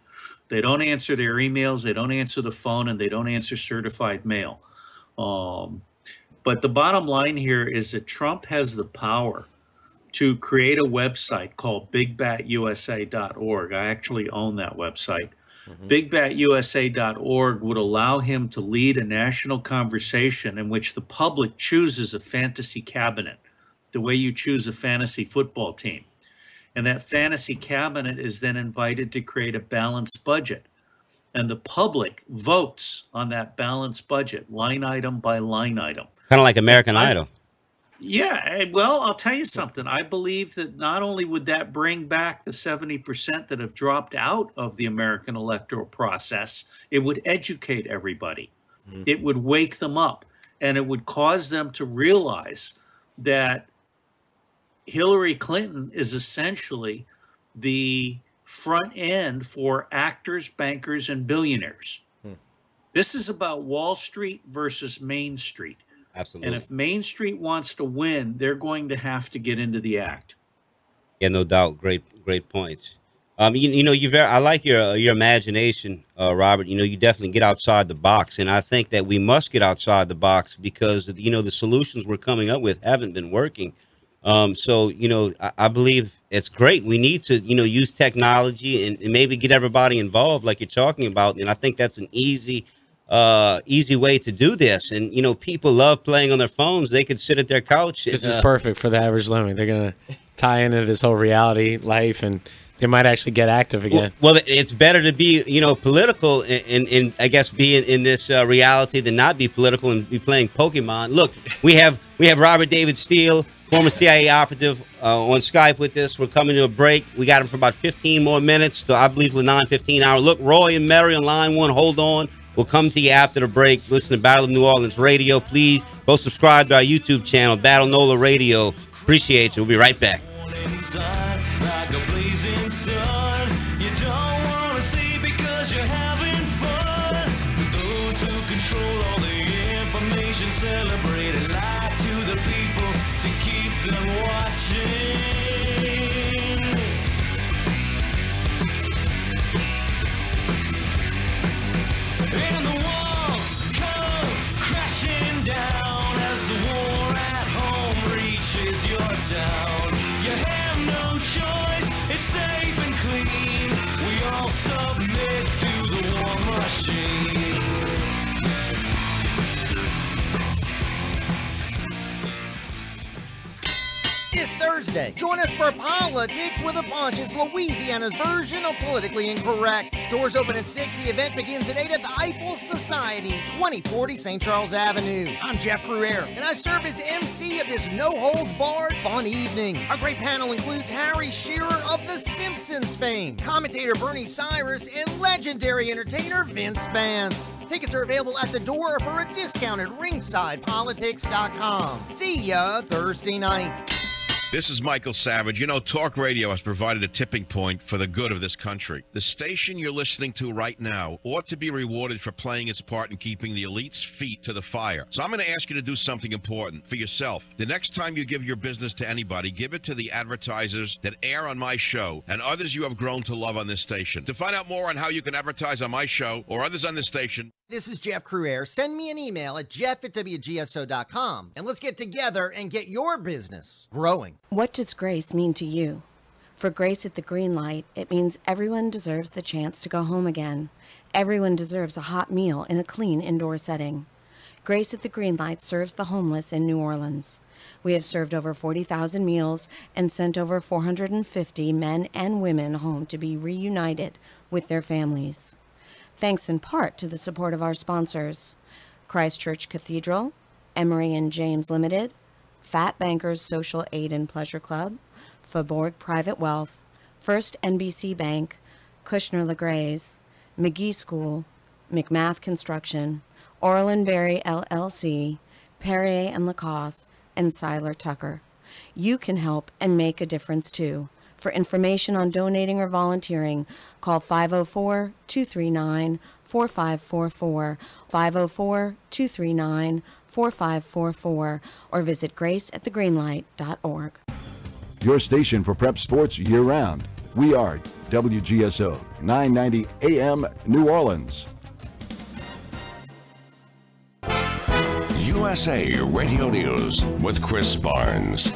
They don't answer their emails, they don't answer the phone, and they don't answer certified mail. But the bottom line here is that Trump has the power to create a website called bigbatusa.org. I actually own that website. Bigbatusa.org would allow him to lead a national conversation in which the public chooses a fantasy cabinet, the way you choose a fantasy football team. And that fantasy cabinet is then invited to create a balanced budget. And the public votes on that balanced budget, line item by line item. Kind of like American Idol. Yeah, well, I'll tell you something. I believe that not only would that bring back the 70% that have dropped out of the American electoral process, it would educate everybody. It would wake them up, and it would cause them to realize that Hillary Clinton is essentially the front end for actors, bankers, and billionaires. This is about Wall Street versus Main Street. Absolutely. And if Main Street wants to win, they're going to have to get into the act. Yeah, no doubt. Great points. I like your imagination, Robert. You definitely get outside the box, and I think that we must get outside the box because the solutions we're coming up with haven't been working. So I believe it's great. We need to use technology and maybe get everybody involved, like you're talking about. And I think that's an easy way to do this. And people love playing on their phones. They could sit at their couch. This is perfect for the average lemming. They're gonna tie into this whole reality life, and they might actually get active again. Well, it's better to be political and I guess be in this reality than not be political and be playing Pokemon. Look, we have Robert David Steele, former CIA operative, on Skype with us. We're coming to a break. We got him for about 15 more minutes to, I believe, the 9:15 hour. Look, Roy and Mary on line 1, hold on. We'll come to you after the break. Listen to Battle of New Orleans Radio. Please go subscribe to our YouTube channel, Battle Nola Radio. Appreciate you. We'll be right back. It's Thursday. Join us for Politics with a Punch. It's Louisiana's version of Politically Incorrect. Doors open at 6. The event begins at 8 at the Eiffel Society, 2040 St. Charles Avenue. I'm Jeff Cruere, and I serve as MC of this no-holds-barred fun evening. Our great panel includes Harry Shearer of The Simpsons fame, commentator Bernie Cyrus, and legendary entertainer Vince Vance. Tickets are available at the door or for a discount at ringsidepolitics.com. See ya Thursday night. This is Michael Savage. You know, talk radio has provided a tipping point for the good of this country. The station you're listening to right now ought to be rewarded for playing its part in keeping the elite's feet to the fire. So I'm going to ask you to do something important for yourself. The next time you give your business to anybody, give it to the advertisers that air on my show and others you have grown to love on this station. To find out more on how you can advertise on my show or others on this station, this is Jeff Cruere. Send me an email at jeff@wgso.com, and let's get together and get your business growing. What does grace mean to you? For Grace at the Green Light, it means everyone deserves the chance to go home again. Everyone deserves a hot meal in a clean indoor setting. Grace at the Green Light serves the homeless in New Orleans. We have served over 40,000 meals and sent over 450 men and women home to be reunited with their families. Thanks in part to the support of our sponsors, Christ Church Cathedral, Emery and James Limited, Fat Bankers Social Aid and Pleasure Club, Faubourg Private Wealth, First NBC Bank, Kushner LeGrays, McGee School, McMath Construction, Orland Berry LLC, Perrier and Lacoste, and Seiler Tucker. You can help and make a difference too. For information on donating or volunteering, call 504-239-4544, 504-239-4544, or visit graceatthegreenlight.org. Your station for prep sports year-round. We are WGSO 990 AM New Orleans. USA Radio News with Chris Barnes.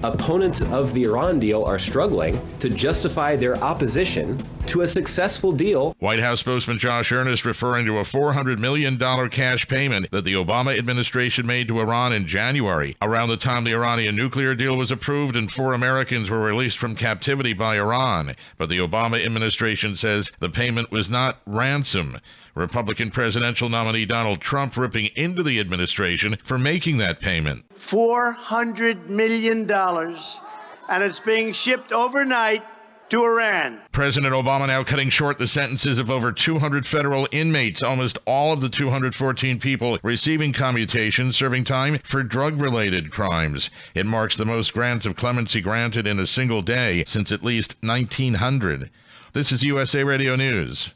Opponents of the Iran deal are struggling to justify their opposition to a successful deal. White House spokesman Josh Earnest referring to a $400 million cash payment that the Obama administration made to Iran in January, around the time the Iranian nuclear deal was approved and 4 Americans were released from captivity by Iran. But the Obama administration says the payment was not ransom. Republican presidential nominee Donald Trump ripping into the administration for making that payment. $400 million, and it's being shipped overnight to Iran. President Obama now cutting short the sentences of over 200 federal inmates, almost all of the 214 people receiving commutation serving time for drug-related crimes. It marks the most grants of clemency granted in a single day since at least 1900. This is USA Radio News.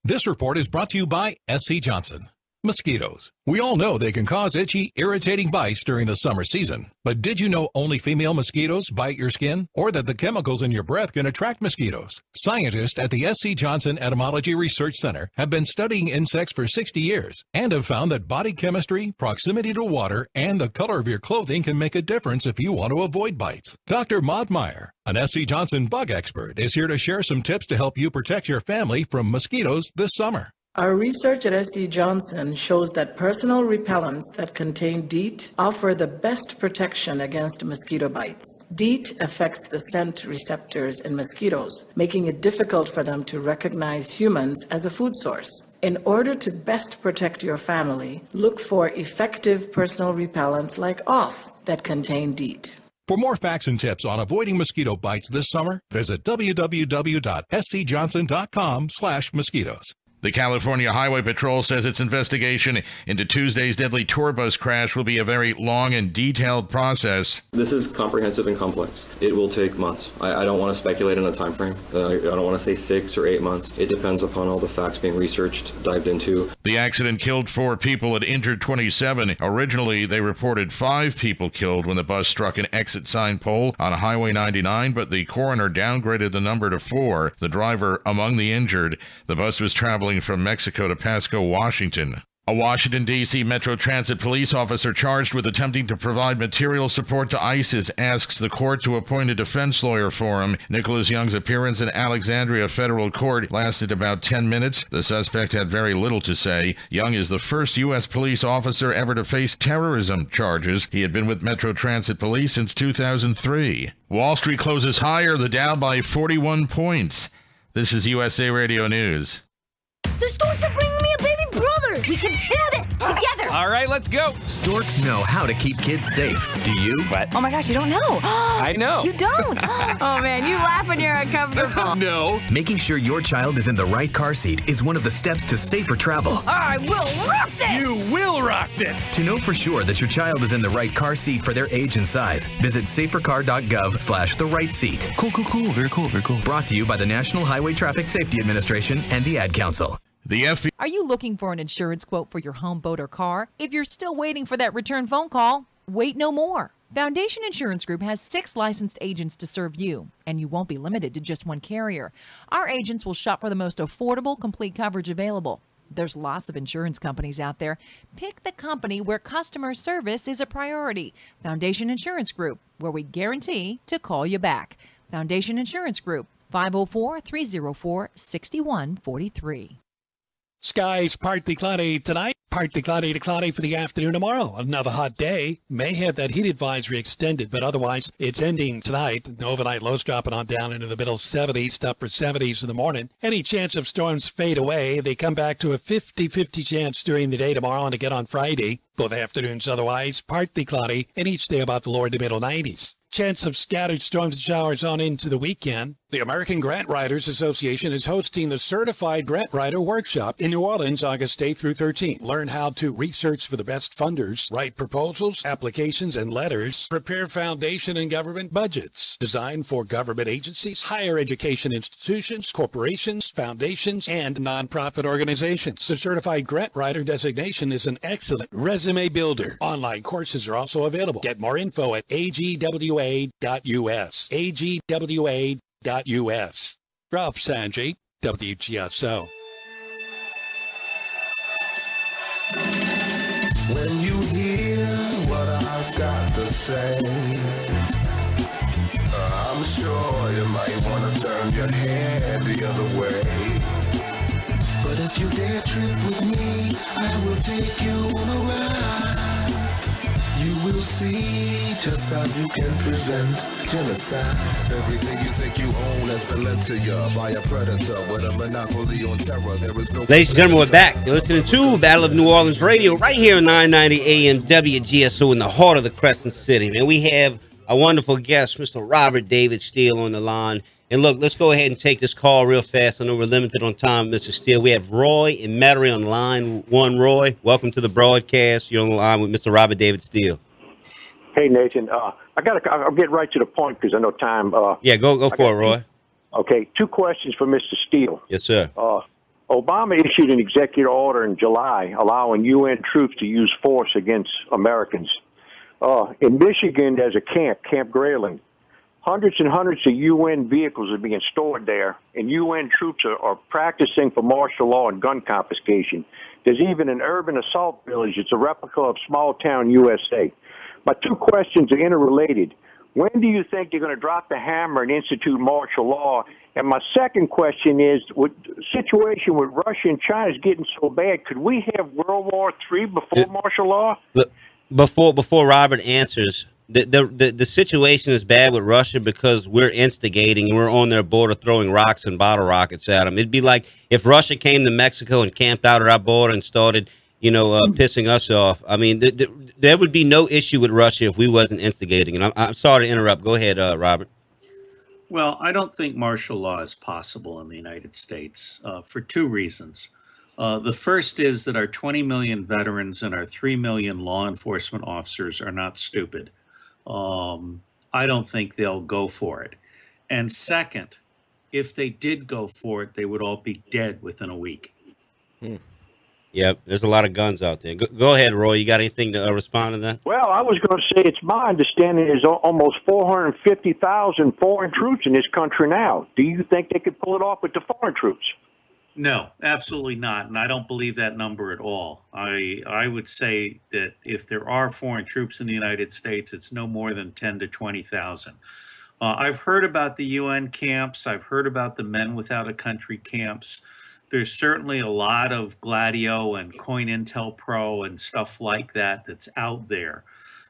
This report is brought to you by SC Johnson. Mosquitoes. We all know they can cause itchy, irritating bites during the summer season. But did you know only female mosquitoes bite your skin? Or that the chemicals in your breath can attract mosquitoes? Scientists at the SC Johnson Entomology Research Center have been studying insects for 60 years and have found that body chemistry, proximity to water, and the color of your clothing can make a difference if you want to avoid bites. Dr. Maud Meyer, an SC Johnson bug expert, is here to share some tips to help you protect your family from mosquitoes this summer. Our research at SC Johnson shows that personal repellents that contain DEET offer the best protection against mosquito bites. DEET affects the scent receptors in mosquitoes, making it difficult for them to recognize humans as a food source. In order to best protect your family, look for effective personal repellents like OFF that contain DEET. For more facts and tips on avoiding mosquito bites this summer, visit www.scjohnson.com/mosquitoes. The California Highway Patrol says its investigation into Tuesday's deadly tour bus crash will be a very long and detailed process. This is comprehensive and complex. It will take months. I don't want to speculate on a time frame. I don't want to say 6 or 8 months. It depends upon all the facts being researched, dived into. The accident killed 4 people and injured 27. Originally, they reported 5 people killed when the bus struck an exit sign pole on Highway 99, but the coroner downgraded the number to 4. The driver among the injured. The bus was traveling from Mexico to Pasco, Washington. A Washington, D.C. Metro Transit police officer charged with attempting to provide material support to ISIS asks the court to appoint a defense lawyer for him. Nicholas Young's appearance in Alexandria federal court lasted about 10 minutes. The suspect had very little to say. Young is the first U.S. police officer ever to face terrorism charges. He had been with Metro Transit Police since 2003. Wall Street closes higher, the Dow by 41 points. This is USA Radio News. The Storks are bringing me a baby brother. We can do this together. All right, let's go. Storks know how to keep kids safe. Do you? What? Oh my gosh, you don't know. I know. You don't. Oh man, you laugh when you're uncomfortable. No. Making sure your child is in the right car seat is one of the steps to safer travel. I will rock this. You will rock this. To know for sure that your child is in the right car seat for their age and size, visit safercar.gov/the right seat. Cool. Very cool. Brought to you by the National Highway Traffic Safety Administration and the Ad Council. The FBI. Are you looking for an insurance quote for your home, boat, or car? If you're still waiting for that return phone call, wait no more. Foundation Insurance Group has 6 licensed agents to serve you, and you won't be limited to just one carrier. Our agents will shop for the most affordable, complete coverage available. There's lots of insurance companies out there. Pick the company where customer service is a priority. Foundation Insurance Group, where we guarantee to call you back. Foundation Insurance Group, 504-304-6143. Skies partly cloudy tonight, partly cloudy to cloudy for the afternoon tomorrow. Another hot day. May have that heat advisory extended, but otherwise it's ending tonight. The overnight lows dropping on down into the middle 70s to upper 70s in the morning. Any chance of storms fade away. They come back to a 50-50 chance during the day tomorrow and again on Friday. Both afternoons otherwise partly cloudy, and each day about the lower to middle 90s. Chance of scattered storms and showers on into the weekend. The American Grant Writers Association is hosting the Certified Grant Writer Workshop in New Orleans, August 8th through 13th. Learn how to research for the best funders, write proposals, applications, and letters, prepare foundation and government budgets, designed for government agencies, higher education institutions, corporations, foundations, and nonprofit organizations. The Certified Grant Writer designation is an excellent resume builder. Online courses are also available. Get more info at agwa.us. agwa.us. Ralph Sanji, WGSO. When you hear what I've got to say, I'm sure you might want to turn your head the other way. But if you dare trip with me, I will take you on a ride. You will see just how you can prevent genocide. Everything you think you own has been lent to you by a predator with a monopoly on terror. There is no. Ladies and gentlemen, we're back. You're listening to Battle of New Orleans Radio right here on 990 AM WGSO in the heart of the Crescent City. Man, we have a wonderful guest, Mr. Robert David Steele, on the line. And look, let's go ahead and take this call real fast. I know we're limited on time, Mr. Steele. We have Roy and Metairie on line one. Roy, welcome to the broadcast. You're on the line with Mr. Robert David Steele. Hey, Nathan. I'll get right to the point because I know time. Yeah, go for it, Roy. Okay, 2 questions for Mr. Steele. Yes, sir. Obama issued an executive order in July allowing UN troops to use force against Americans. In Michigan, there's a camp, Camp Grayling. Hundreds and hundreds of UN vehicles are being stored there, and UN troops are practicing for martial law and gun confiscation. There's even an urban assault village. It's a replica of small town USA. My 2 questions are interrelated. When do you think you're going to drop the hammer and institute martial law? And my second question is, with the situation with Russia and China is getting so bad, could we have World War III before martial law? Look, before Robert answers, the situation is bad with Russia because we're instigating and we're on their border throwing rocks and bottle rockets at them. It'd be like if Russia came to Mexico and camped out at our border and started, pissing us off. I mean, there would be no issue with Russia if we wasn't instigating. And I'm sorry to interrupt. Go ahead, Robert. Well, I don't think martial law is possible in the United States for 2 reasons. The first is that our 20 million veterans and our 3 million law enforcement officers are not stupid. I don't think they'll go for it. And second, if they did go for it, they would all be dead within a week. Yep, there's a lot of guns out there. Go ahead, Roy. You got anything to respond to that? Well, I was going to say it's my understanding there's almost 450,000 foreign troops in this country now. Do you think they could pull it off with the foreign troops? No, absolutely not. And I don't believe that number at all. I would say that if there are foreign troops in the United States, it's no more than 10 to 20,000. I've heard about the UN camps. I've heard about the Men Without a Country camps. There's certainly a lot of Gladio and COINTELPRO and stuff like that that's out there.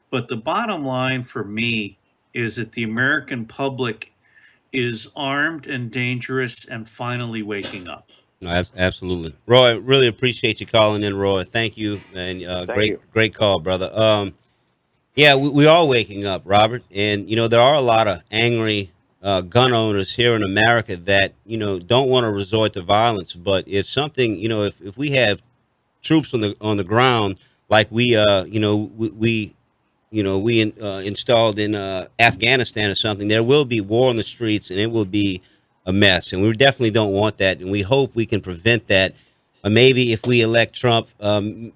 But the bottom line for me is that the American public is armed and dangerous and finally waking up. No, absolutely. Roy, really appreciate you calling in, Roy. Thank you. And great call, brother. Yeah, we are waking up, Robert. And, there are a lot of angry gun owners here in America that, don't want to resort to violence. But if something, if we have troops on the ground like we installed in Afghanistan or something, there will be war on the streets and it will be a mess. And we definitely don't want that. And we hope we can prevent that. Maybe if we elect Trump,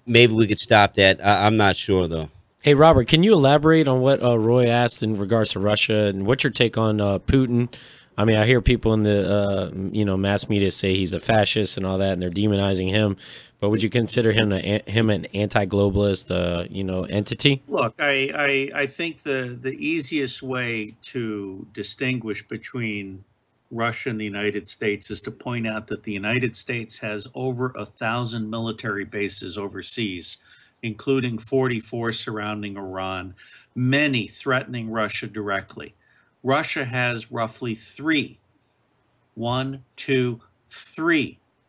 maybe we could stop that. I'm not sure, though. Hey, Robert, can you elaborate on what Roy asked in regards to Russia and what's your take on Putin? I mean, I hear people in the mass media say he's a fascist and all that, and they're demonizing him. But would you consider him an anti-globalist, entity? Look, I think the easiest way to distinguish between Russia and the United States is to point out that the United States has over 1,000 military bases overseas, including 44 surrounding Iran, many threatening Russia directly. Russia has roughly 3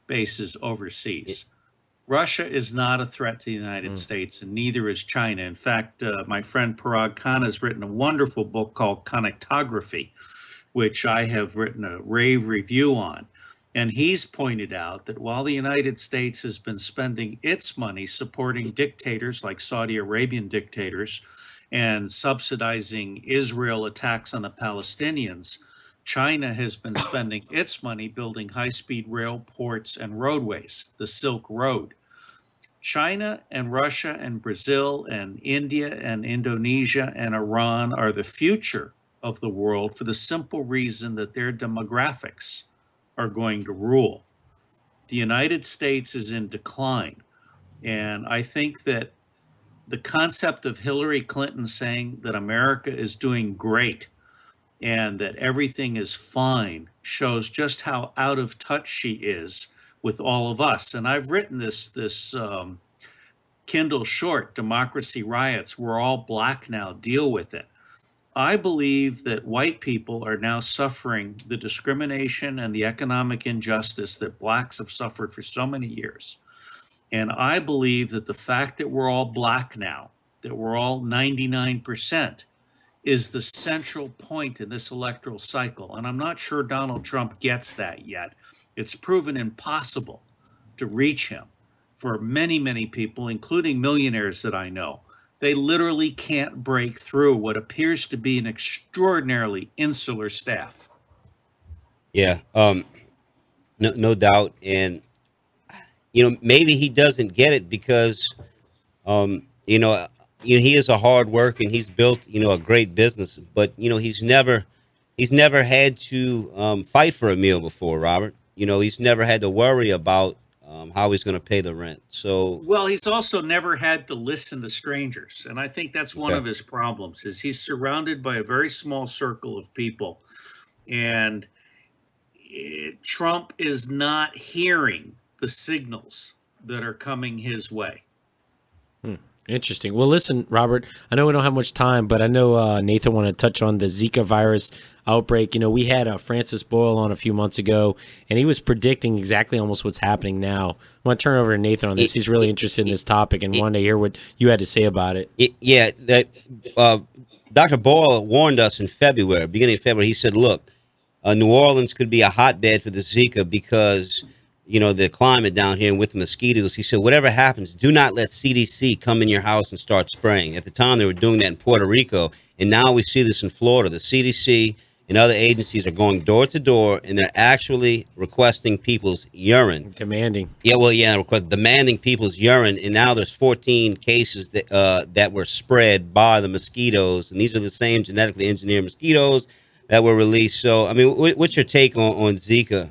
bases overseas. Russia is not a threat to the United States, and neither is China. In fact, my friend Parag Khan has written a wonderful book called Connectography, which I have written a rave review on. And he's pointed out that while the United States has been spending its money supporting dictators like Saudi Arabian dictators and subsidizing Israel attacks on the Palestinians, China has been spending its money building high-speed rail, ports, and roadways, the Silk Road. China and Russia and Brazil and India and Indonesia and Iran are the future of the world for the simple reason that their demographics are going to rule. The United States is in decline. And I think that the concept of Hillary Clinton saying that America is doing great and that everything is fine shows just how out of touch she is with all of us. And I've written this Kindle short, Democracy Riots, We're All Black Now, Deal with It. I believe that white people are now suffering the discrimination and the economic injustice that blacks have suffered for so many years. And I believe that the fact that we're all black now, that we're all 99%, is the central point in this electoral cycle. And I'm not sure Donald Trump gets that yet. It's proven impossible to reach him for many, many people, including millionaires that I know. They literally can't break through what appears to be an extraordinarily insular staff. Yeah, no doubt. And, maybe he doesn't get it because, he is a hard worker and he's built, a great business. But, he's never had to fight for a meal before, Robert. He's never had to worry about how he's going to pay the rent. So, well, he's also never had to listen to strangers. And I think that's one of his problems is he's surrounded by a very small circle of people. And Trump is not hearing the signals that are coming his way. Interesting. Well, listen, Robert, I know we don't have much time, but I know Nathan wanted to touch on the Zika virus outbreak. We had Francis Boyle on a few months ago, and he was predicting exactly almost what's happening now. I want to turn over to Nathan on this. He's really interested in this topic and wanted to hear what you had to say about it. Dr. Boyle warned us in February, beginning of February. He said, look, New Orleans could be a hotbed for the Zika because the climate down here and with mosquitoes. He said, whatever happens, do not let CDC come in your house and start spraying. At the time, they were doing that in Puerto Rico. And now we see this in Florida. The CDC and other agencies are going door to door, and they're actually requesting people's urine. Demanding. Demanding people's urine. And now there's 14 cases that were spread by the mosquitoes. And these are the same genetically engineered mosquitoes that were released. So, I mean, what's your take on Zika?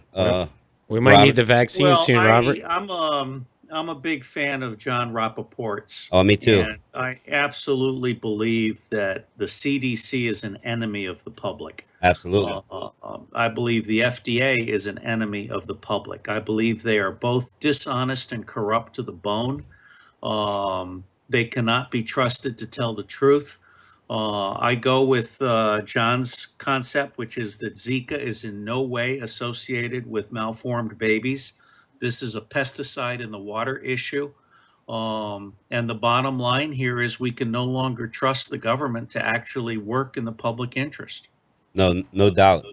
We might need the vaccine soon, Robert. I'm a big fan of John Rappaport's. Oh, me too. And I absolutely believe that the CDC is an enemy of the public. Absolutely. I believe the FDA is an enemy of the public. I believe they are both dishonest and corrupt to the bone. They cannot be trusted to tell the truth. I go with John's concept, which is that Zika is in no way associated with malformed babies. This is a pesticide in the water issue. And the bottom line here is we can no longer trust the government to actually work in the public interest. No doubt.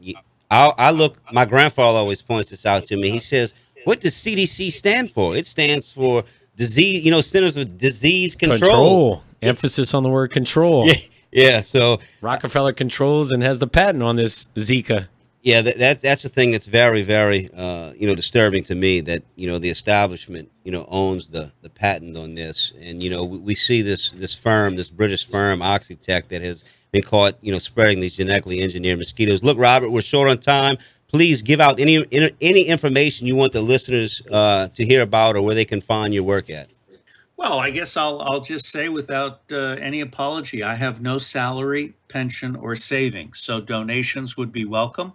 I look, my grandfather always points this out to me. He says, what does CDC stand for? It stands for disease, Centers of Disease Control. Emphasis on the word control. Yeah. So Rockefeller controls and has the patent on this Zika. Yeah, that's the thing that's very, very, disturbing to me, that, the establishment, owns the patent on this. And, we see this British firm, Oxitec, that has been caught, spreading these genetically engineered mosquitoes. Look, Robert, we're short on time. Please give out any information you want the listeners to hear about, or where they can find your work at. Well, I guess I'll just say without any apology, I have no salary, pension, or savings, so donations would be welcome.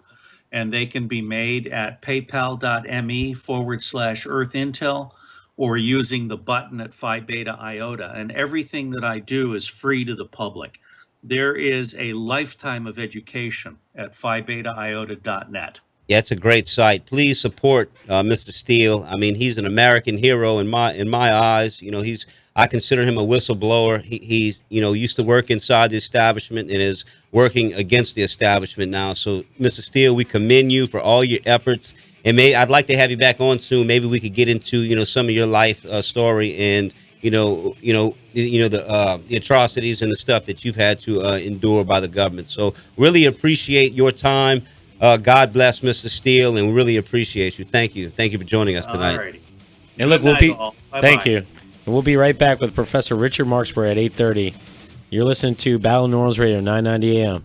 And they can be made at paypal.me/EarthIntel, or using the button at Phi Beta Iota. And everything that I do is free to the public. There is a lifetime of education at PhiBetaIota.net. Yeah, it's a great site. Please support Mr. Steele. I mean, he's an American hero in my eyes. I consider him a whistleblower. He's used to work inside the establishment and is working against the establishment now. So, Mr. Steele, we commend you for all your efforts. And I'd like to have you back on soon. Maybe we could get into some of your life story and the atrocities and the stuff that you've had to endure by the government. So, really appreciate your time. God bless Mr. Steele, and we really appreciate you. Thank you for joining us tonight. Alrighty. And look, thank you. And we'll be right back with Professor Richard Marksbury at 8:30. You're listening to Battle of New Orleans Radio, 990 AM.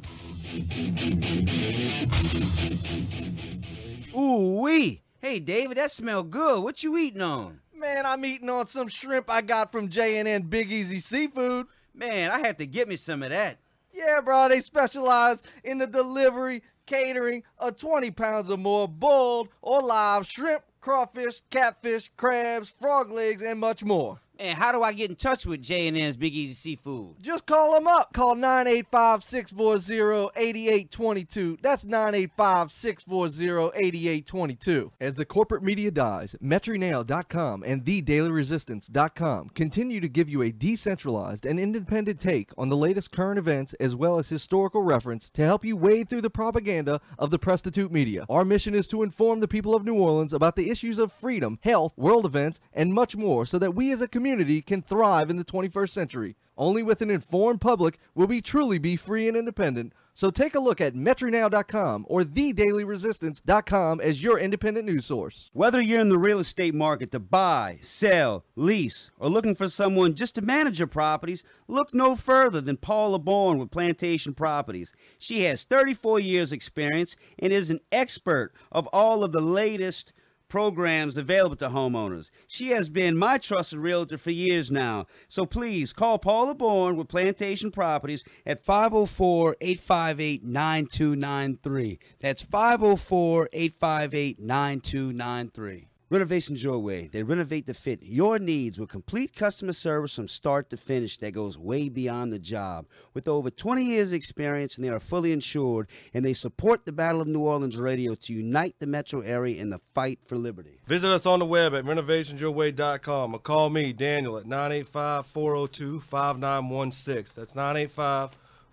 Ooh-wee. Hey, David, that smell good. What you eating on? Man, I'm eating on some shrimp I got from J&N Big Easy Seafood. Man, I have to get me some of that. Yeah, bro, they specialize in the delivery, catering of 20 pounds or more boiled or live shrimp, crawfish, catfish, crabs, frog legs, and much more. And how do I get in touch with J&N's Big Easy Seafood? Just call them up. Call 985-640-8822. That's 985-640-8822. As the corporate media dies, MetroNow.com and TheDailyResistance.com continue to give you a decentralized and independent take on the latest current events as well as historical reference to help you wade through the propaganda of the prostitute media. Our mission is to inform the people of New Orleans about the issues of freedom, health, world events, and much more so that we as a community can thrive in the 21st century. Only with an informed public will we truly be free and independent. So take a look at MetroNow.com or TheDailyResistance.com as your independent news source. Whether you're in the real estate market to buy, sell, lease, or looking for someone just to manage your properties, look no further than Paula Bourne with Plantation Properties. She has 34 years experience and is an expert of all of the latest programs available to homeowners. She has been my trusted realtor for years now. So please call Paula Bourne with Plantation Properties at 504-858-9293. That's 504-858-9293. Renovations Your Way. They renovate to fit your needs with complete customer service from start to finish that goes way beyond the job. With over 20 years experience, and they are fully insured, and they support the Battle of New Orleans Radio to unite the metro area in the fight for liberty. Visit us on the web at renovationsyourway.com or call me, Daniel, at 985-402-5916. That's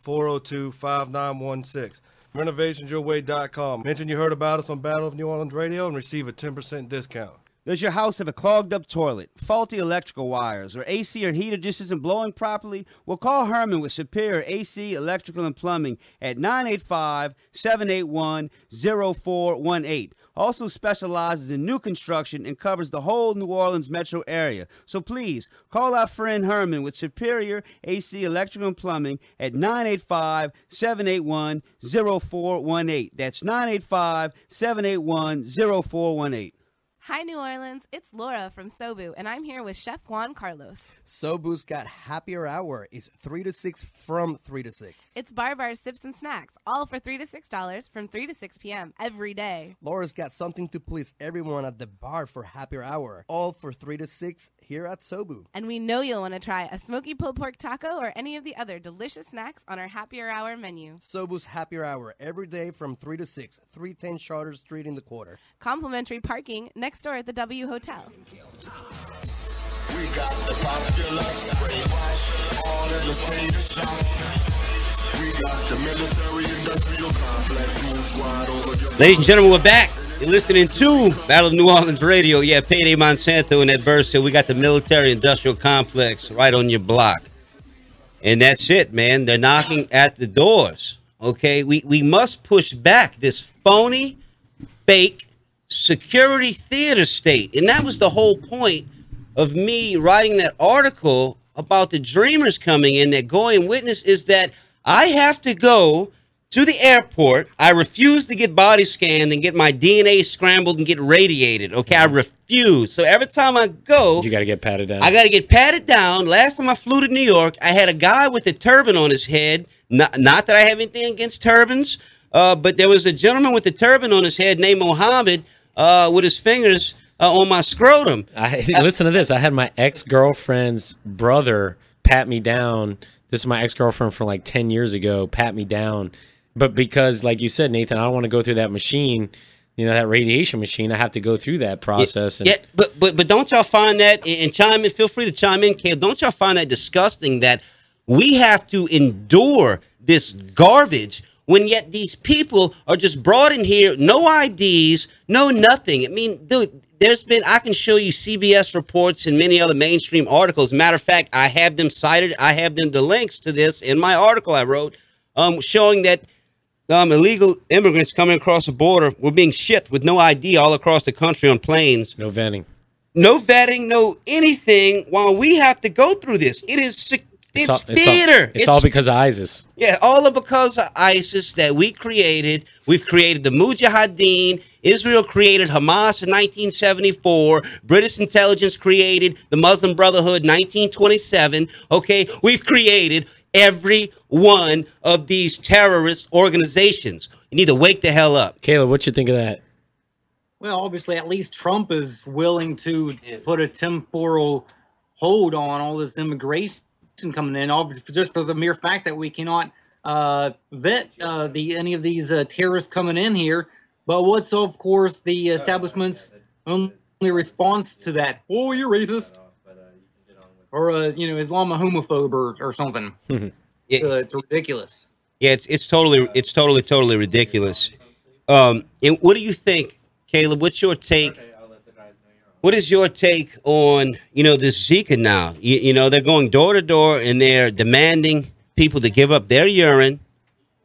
985-402-5916. renovationsyourway.com. Mention you heard about us on Battle of New Orleans Radio and receive a 10% discount. Does your house have a clogged up toilet, faulty electrical wires, or AC or heater just isn't blowing properly? Well, call Herman with Superior AC, Electrical, and Plumbing at 985-781-0418. Also specializes in new construction and covers the whole New Orleans metro area. So please, call our friend Herman with Superior AC, Electrical, and Plumbing at 985-781-0418. That's 985-781-0418. Hi, New Orleans. It's Laura from Sobu, and I'm here with Chef Juan Carlos. Sobu's got Happier Hour. It's 3 to 6 from 3 to 6. It's bar sips, and snacks, all for $3 to $6 from 3 to 6 p.m. every day. Laura's got something to please everyone at the bar for Happier Hour, all for 3 to 6 here at Sobu. And we know you'll want to try a smoky pulled pork taco or any of the other delicious snacks on our Happier Hour menu. Sobu's Happier Hour every day from 3 to 6, 310 Charter Street in the Quarter. Complimentary parking next door at the W Hotel. We got the popular spray wash, all in the state of shop. We got the military industrial complex, moves wide over. Ladies and gentlemen, we're back. You're listening to Battle of New Orleans Radio. Yeah, Payday Monsanto in that verse. So we got the military industrial complex right on your block. And that's it, man. They're knocking at the doors. Okay, we must push back this phony, fake security theater state. And that was the whole point of me writing that article about the Dreamers coming in, that Goyim witness, is that I have to go to the airport. I refuse to get body scanned and get my DNA scrambled and get radiated. Okay, I refuse. So every time I go, You got to get patted down. I got to get patted down. Last time I flew to New York, I had a guy with a turban on his head. Not that I have anything against turbans, but there was a gentleman with a turban on his head named Mohammed with his fingers on my scrotum. Listen to this. I had my ex-girlfriend's brother pat me down. This is my ex-girlfriend from like 10 years ago, pat me down. But because, like you said, Nathan, I don't want to go through that machine, that radiation machine. I have to go through that process. Yeah, but don't y'all find that, and chime in, feel free to chime in, Caleb, don't y'all find that disgusting that we have to endure this garbage when yet these people are just brought in here, no IDs, no nothing. I mean, dude, I can show you CBS reports and many other mainstream articles. Matter of fact, I have them cited. I have the links to this in my article I wrote, showing that illegal immigrants coming across the border were being shipped with no ID all across the country on planes. No vetting. No vetting, no anything, while we have to go through this. It's theater. It's all because of ISIS. Yeah, all because of ISIS that we created. We've created the Mujahideen. Israel created Hamas in 1974. British intelligence created the Muslim Brotherhood in 1927. Okay, we've created every one of these terrorist organizations. You need to wake the hell up. Caleb, what you think of that? Well, obviously, at least Trump is willing to put a temporal hold on all this immigration coming in, just for the mere fact that we cannot vet any of these terrorists coming in here. But what's, of course, the establishment's only response to that? Oh, you're racist. Or, Islamophobe or something. It's ridiculous. Yeah, it's totally ridiculous. And what do you think, Caleb? What's your take? What is your take on, this Zika now? They're going door to door and they're demanding people to give up their urine.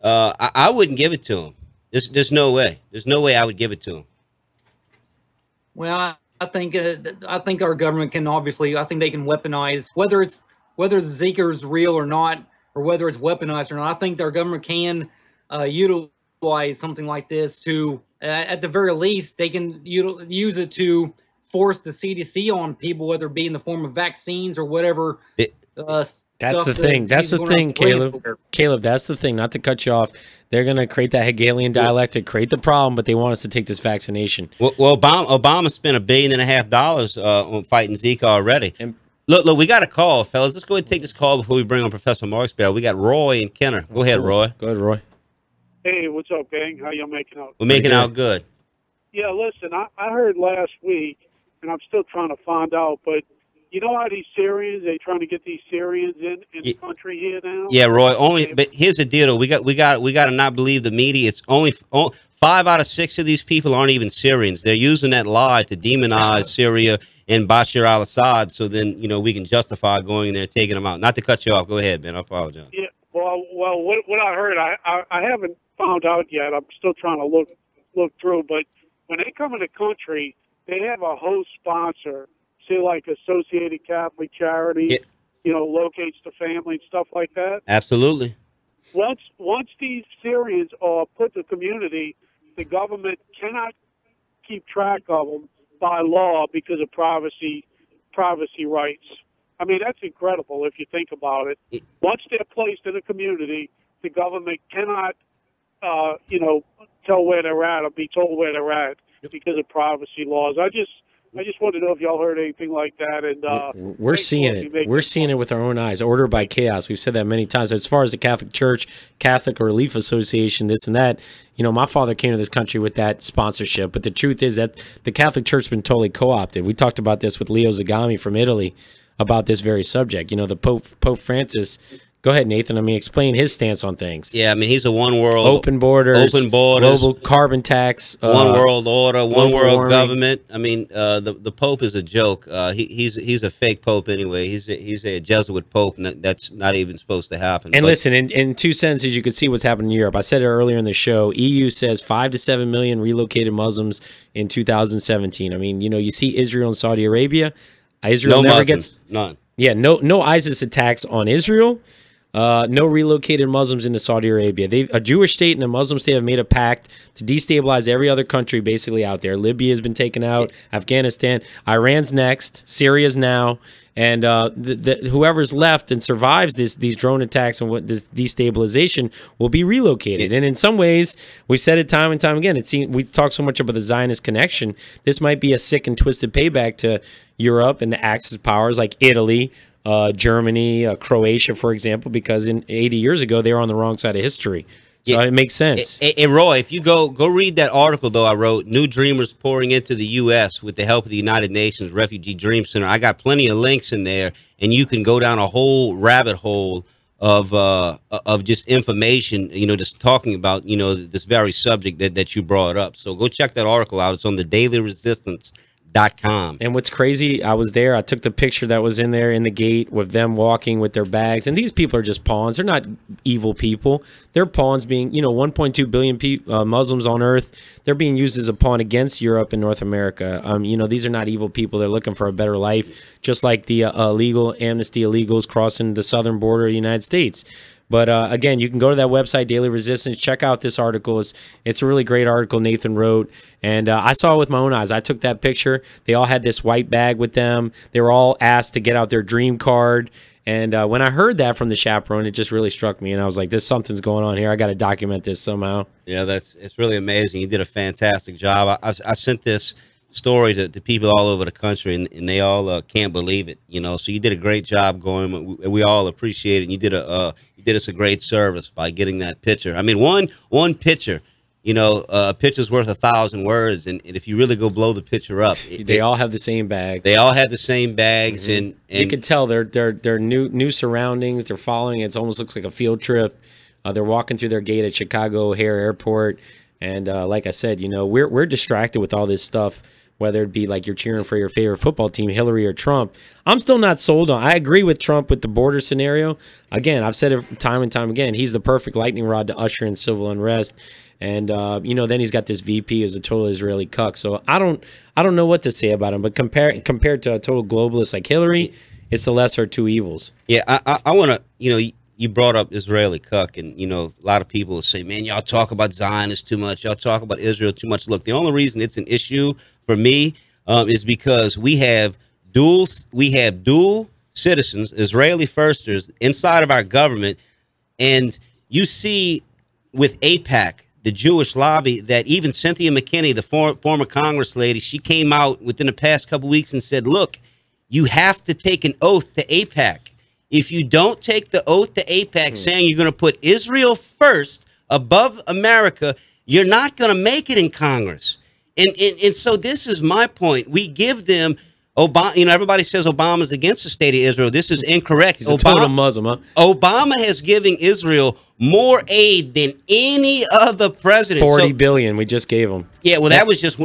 I wouldn't give it to them. There's no way. There's no way I would give it to them. Well, I think our government can I think they can weaponize whether Zika is real or not, or whether it's weaponized or not. I think our government can utilize something like this to, at the very least, they can use it to force the CDC on people, whether it be in the form of vaccines or whatever. That's the thing. That's the thing, Caleb. Caleb, that's the thing. Not to cut you off. They're going to create that Hegelian dialectic, create the problem, but they want us to take this vaccination. Well, Obama spent $1.5 billion on fighting Zika already. And look, we got a call, fellas. Let's go ahead and take this call before we bring on Professor Marksbury. We got Roy and Kenner. Go ahead, Roy. Go ahead, Roy. Hey, what's up, gang? How y'all making out? We're making out good. Yeah, listen, I heard last week, and I'm still trying to find out, but you know how these Syrians, they trying to get these Syrians in the country here now? Yeah, Roy, but here's the deal, though. We got to not believe the media. It's only 5 out of 6 of these people aren't even Syrians. They're using that lie to demonize Syria and Bashar al-Assad, so then, we can justify going in there and taking them out. Not to cut you off. Go ahead, man. I apologize. Yeah, well, what I heard, I haven't found out yet. I'm still trying to look through, but when they come in the country, they have a host sponsor, say like Associated Catholic Charity, locates the family and stuff like that. Absolutely. Once these Syrians are put to community, the government cannot keep track of them by law because of privacy rights. I mean, that's incredible if you think about it. Once they're placed in a community, the government cannot, tell where they're at or be told where they're at because of privacy laws. I just want to know if y'all heard anything like that. And we're seeing it. We're seeing it with our own eyes. Order by chaos. We've said that many times. As far as the Catholic Church, Catholic Relief Association, this and that, my father came to this country with that sponsorship. But the truth is that the Catholic Church has been totally co-opted. We talked about this with Leo Zagami from Italy about this very subject. The Pope Francis. Go ahead, Nathan. Explain his stance on things. Yeah, he's a one world, open borders, global carbon tax, one world order, one world warming. government. The Pope is a joke. He's a fake Pope anyway. He's a Jesuit Pope, and that's not even supposed to happen. And listen, in two sentences, you can see what's happening in Europe. I said it earlier in the show. EU says 5 to 7 million relocated Muslims in 2017. You see Israel and Saudi Arabia. Israel never gets none. Yeah, no ISIS attacks on Israel. No relocated Muslims into Saudi Arabia. A Jewish state and a Muslim state have made a pact to destabilize every other country basically out there. Libya has been taken out, Afghanistan, Iran's next, Syria's now, and whoever's left and survives these drone attacks and this destabilization will be relocated. And in some ways, we've said it time and time again. We talk so much about the Zionist connection. This might be a sick and twisted payback to Europe and the Axis powers like Italy, Germany, Croatia, for example, because 80 years ago, they were on the wrong side of history. So it makes sense. Hey, Roy, if you go read that article, though, I wrote, New Dreamers Pouring into the U.S. with the help of the United Nations Refugee Dream Center. I got plenty of links in there, and you can go down a whole rabbit hole of just information, just talking about, this very subject that you brought up. So go check that article out. It's on the dailyresistance.com. And what's crazy, I was there, I took the picture that was in there in the gate with them walking with their bags, and these people are just pawns. They're not evil people. They're pawns being, 1.2 billion Muslims on earth. They're being used as a pawn against Europe and North America. These are not evil people. They're looking for a better life, just like the illegal amnesty illegals crossing the southern border of the United States. But again, you can go to that website, Daily Resistance. Check out this article. It's a really great article Nathan wrote. And I saw it with my own eyes. I took that picture. They all had this white bag with them. They were all asked to get out their dream card. And when I heard that from the chaperone, it just really struck me. And I was like, something's going on here. I got to document this somehow. Yeah, it's really amazing. You did a fantastic job. I sent this story to people all over the country, and they all can't believe it. So you did a great job going. We all appreciate it. And you did us a great service by getting that picture. One picture, a picture's worth 1,000 words, and if you really go blow the picture up, they all have the same bags. They all have the same bags, and you can tell they're new surroundings. They're following. It almost looks like a field trip. They're walking through their gate at Chicago O'Hare Airport, and like I said, we're distracted with all this stuff. Whether it be like you're cheering for your favorite football team, Hillary or Trump. I'm still not sold on. I agree with Trump with the border scenario. Again, I've said it time and time again. He's the perfect lightning rod to usher in civil unrest. And then he's got this VP who's a total Israeli cuck. So I don't know what to say about him. But compared to a total globalist like Hillary, it's the lesser of two evils. Yeah, I want to. You brought up Israeli cuck, and a lot of people will say, "Man, y'all talk about Zionists too much. Y'all talk about Israel too much." Look, the only reason it's an issue for me is because we have dual citizens, Israeli firsters, inside of our government, and you see with AIPAC, the Jewish lobby, that even Cynthia McKinney, the former Congress lady, she came out within the past couple weeks and said, "Look, you have to take an oath to AIPAC. If you don't take the oath to AIPAC saying you're going to put Israel first above America, you're not going to make it in Congress." And so this is my point. We give them Obama. Everybody says Obama's against the state of Israel. This is incorrect. He's a total Muslim, huh? Obama has given Israel more aid than any other president. 40 billion we just gave him. Yeah, well, that was just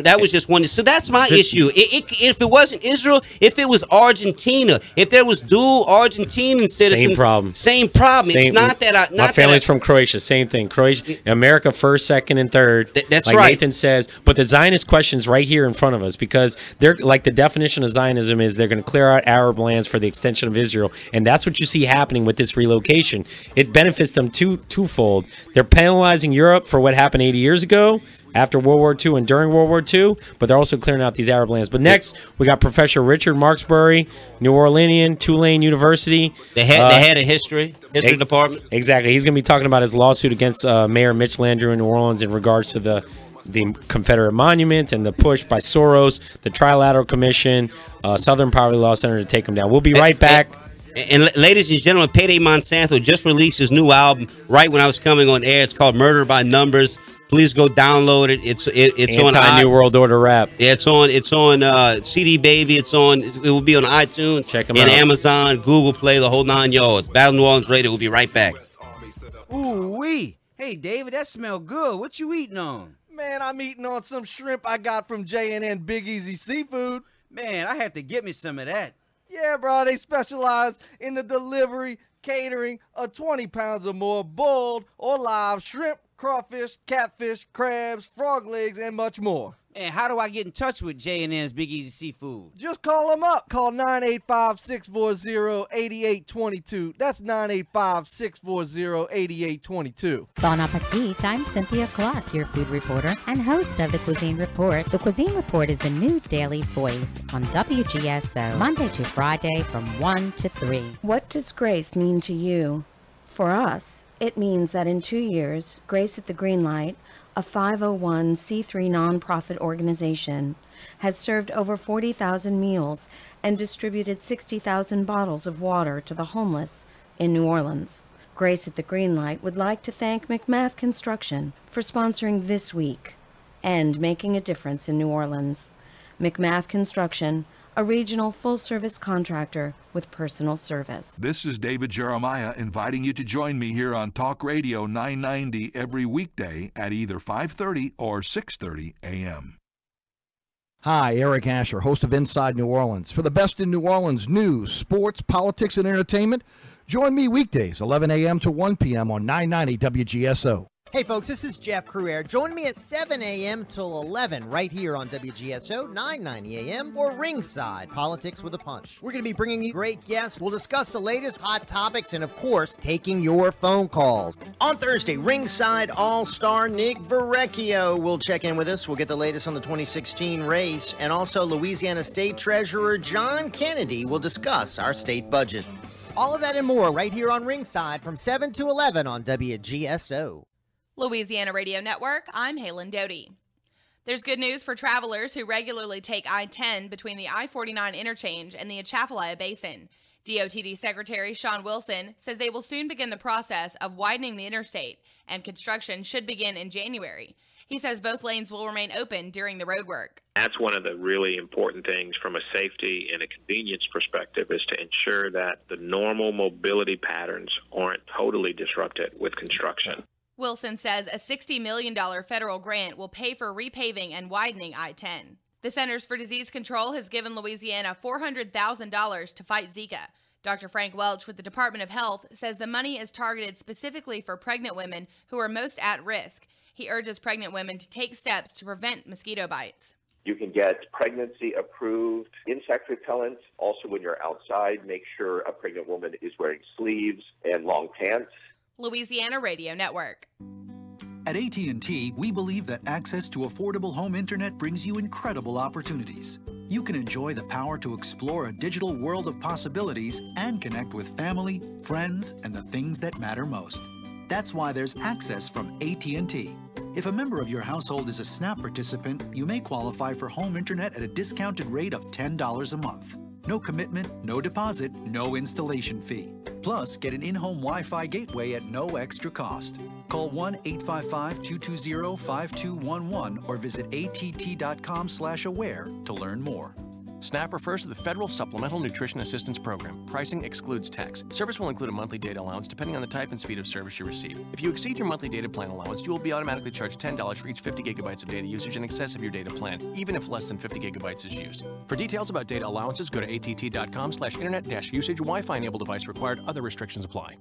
one. So that's my issue. If it wasn't Israel, if it was Argentina, if there was dual Argentinian citizens, Same problem. It's not that my family's from Croatia. Same thing. Croatia, America first, second, and third. That's like right. Nathan says. But the Zionist question's right here in front of us because they're like the definition of Zionism is they're going to clear out Arab lands for the extension of Israel, and that's what you see happening with this relocation. It benefits them two twofold. They're penalizing Europe for what happened 80 years ago, after World War II and during World War II, but they're also clearing out these Arab lands. But next, we got Professor Richard Marksbury, New Orleanian, Tulane University. They had a history department. Exactly. He's going to be talking about his lawsuit against Mayor Mitch Landrieu in New Orleans in regards to the Confederate monument and the push by Soros, the Trilateral Commission, Southern Poverty Law Center to take him down. We'll be right back. And ladies and gentlemen, Payday Monsanto just released his new album right when I was coming on air. It's called Murder by Numbers. Please go download it. It's on New World Order rap. Yeah, it's on CD Baby. It will be on iTunes. Check them and out. Amazon, Google Play, the whole 9 yards. Battle New Orleans Radio. We'll be right back. Ooh wee! Hey David, that smell good. What you eating on? Man, I'm eating on some shrimp I got from J&N Big Easy Seafood. Man, I had to get me some of that. Yeah, bro, they specialize in the delivery, catering of 20 pounds or more boiled or live shrimp, crawfish, catfish, crabs, frog legs, and much more. And how do I get in touch with J&N's Big Easy Seafood? Just call them up. Call 985-640-8822. That's 985-640-8822. Bon appetit. I'm Cynthia Clark, your food reporter and host of the Cuisine Report. The Cuisine Report is the new daily voice on WGSO, Monday to Friday from 1 to 3. What does grace mean to you? For us, it means that in 2 years, Grace at the Green Light, a 501c3 nonprofit organization, has served over 40,000 meals and distributed 60,000 bottles of water to the homeless in New Orleans. Grace at the Green Light would like to thank McMath Construction for sponsoring this week and making a difference in New Orleans. McMath Construction, a regional full-service contractor with personal service. This is David Jeremiah inviting you to join me here on Talk Radio 990 every weekday at either 5:30 or 6:30 a.m. Hi, Eric Asher, host of Inside New Orleans. For the best in New Orleans news, sports, politics, and entertainment, join me weekdays 11 a.m. to 1 p.m. on 990 WGSO. Hey folks, this is Jeff Cruere. Join me at 7 a.m. till 11 right here on WGSO 990 a.m. for Ringside Politics with a Punch. We're going to be bringing you great guests. We'll discuss the latest hot topics and, of course, taking your phone calls. On Thursday, Ringside All-Star Nick Verrecchio will check in with us. We'll get the latest on the 2016 race. And also Louisiana State Treasurer John Kennedy will discuss our state budget. All of that and more right here on Ringside from 7 to 11 on WGSO. Louisiana Radio Network, I'm Halen Doty. There's good news for travelers who regularly take I-10 between the I-49 interchange and the Atchafalaya Basin. DOTD Secretary Sean Wilson says they will soon begin the process of widening the interstate, and construction should begin in January. He says both lanes will remain open during the roadwork. That's one of the really important things from a safety and a convenience perspective, is to ensure that the normal mobility patterns aren't totally disrupted with construction. Wilson says a $60 million federal grant will pay for repaving and widening I-10. The Centers for Disease Control has given Louisiana $400,000 to fight Zika. Dr. Frank Welch with the Department of Health says the money is targeted specifically for pregnant women who are most at risk. He urges pregnant women to take steps to prevent mosquito bites. You can get pregnancy-approved insect repellent. Also, when you're outside, make sure a pregnant woman is wearing sleeves and long pants. Louisiana Radio Network. At AT&T, we believe that access to affordable home internet brings you incredible opportunities. You can enjoy the power to explore a digital world of possibilities and connect with family, friends, and the things that matter most. That's why there's access from AT&T. If a member of your household is a SNAP participant, you may qualify for home internet at a discounted rate of $10 a month. No commitment, no deposit, no installation fee. Plus, get an in-home Wi-Fi gateway at no extra cost. Call 1-855-220-5211 or visit att.com/aware to learn more. SNAP refers to the Federal Supplemental Nutrition Assistance Program. Pricing excludes tax. Service will include a monthly data allowance depending on the type and speed of service you receive. If you exceed your monthly data plan allowance, you will be automatically charged $10 for each 50 gigabytes of data usage in excess of your data plan, even if less than 50 gigabytes is used. For details about data allowances, go to att.com/internet-usage. Wi-Fi enabled device required. Other restrictions apply.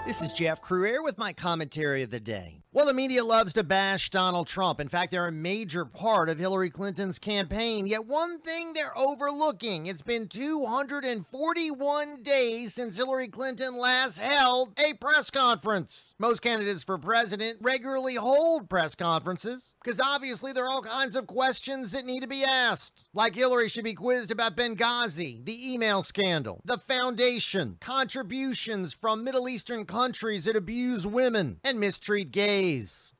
This is Jeff Cruere with my commentary of the day. Well, the media loves to bash Donald Trump. In fact, they're a major part of Hillary Clinton's campaign. Yet one thing they're overlooking, it's been 241 days since Hillary Clinton last held a press conference. Most candidates for president regularly hold press conferences because obviously there are all kinds of questions that need to be asked. Like Hillary should be quizzed about Benghazi, the email scandal, the foundation, contributions from Middle Eastern countries that abuse women and mistreat gays,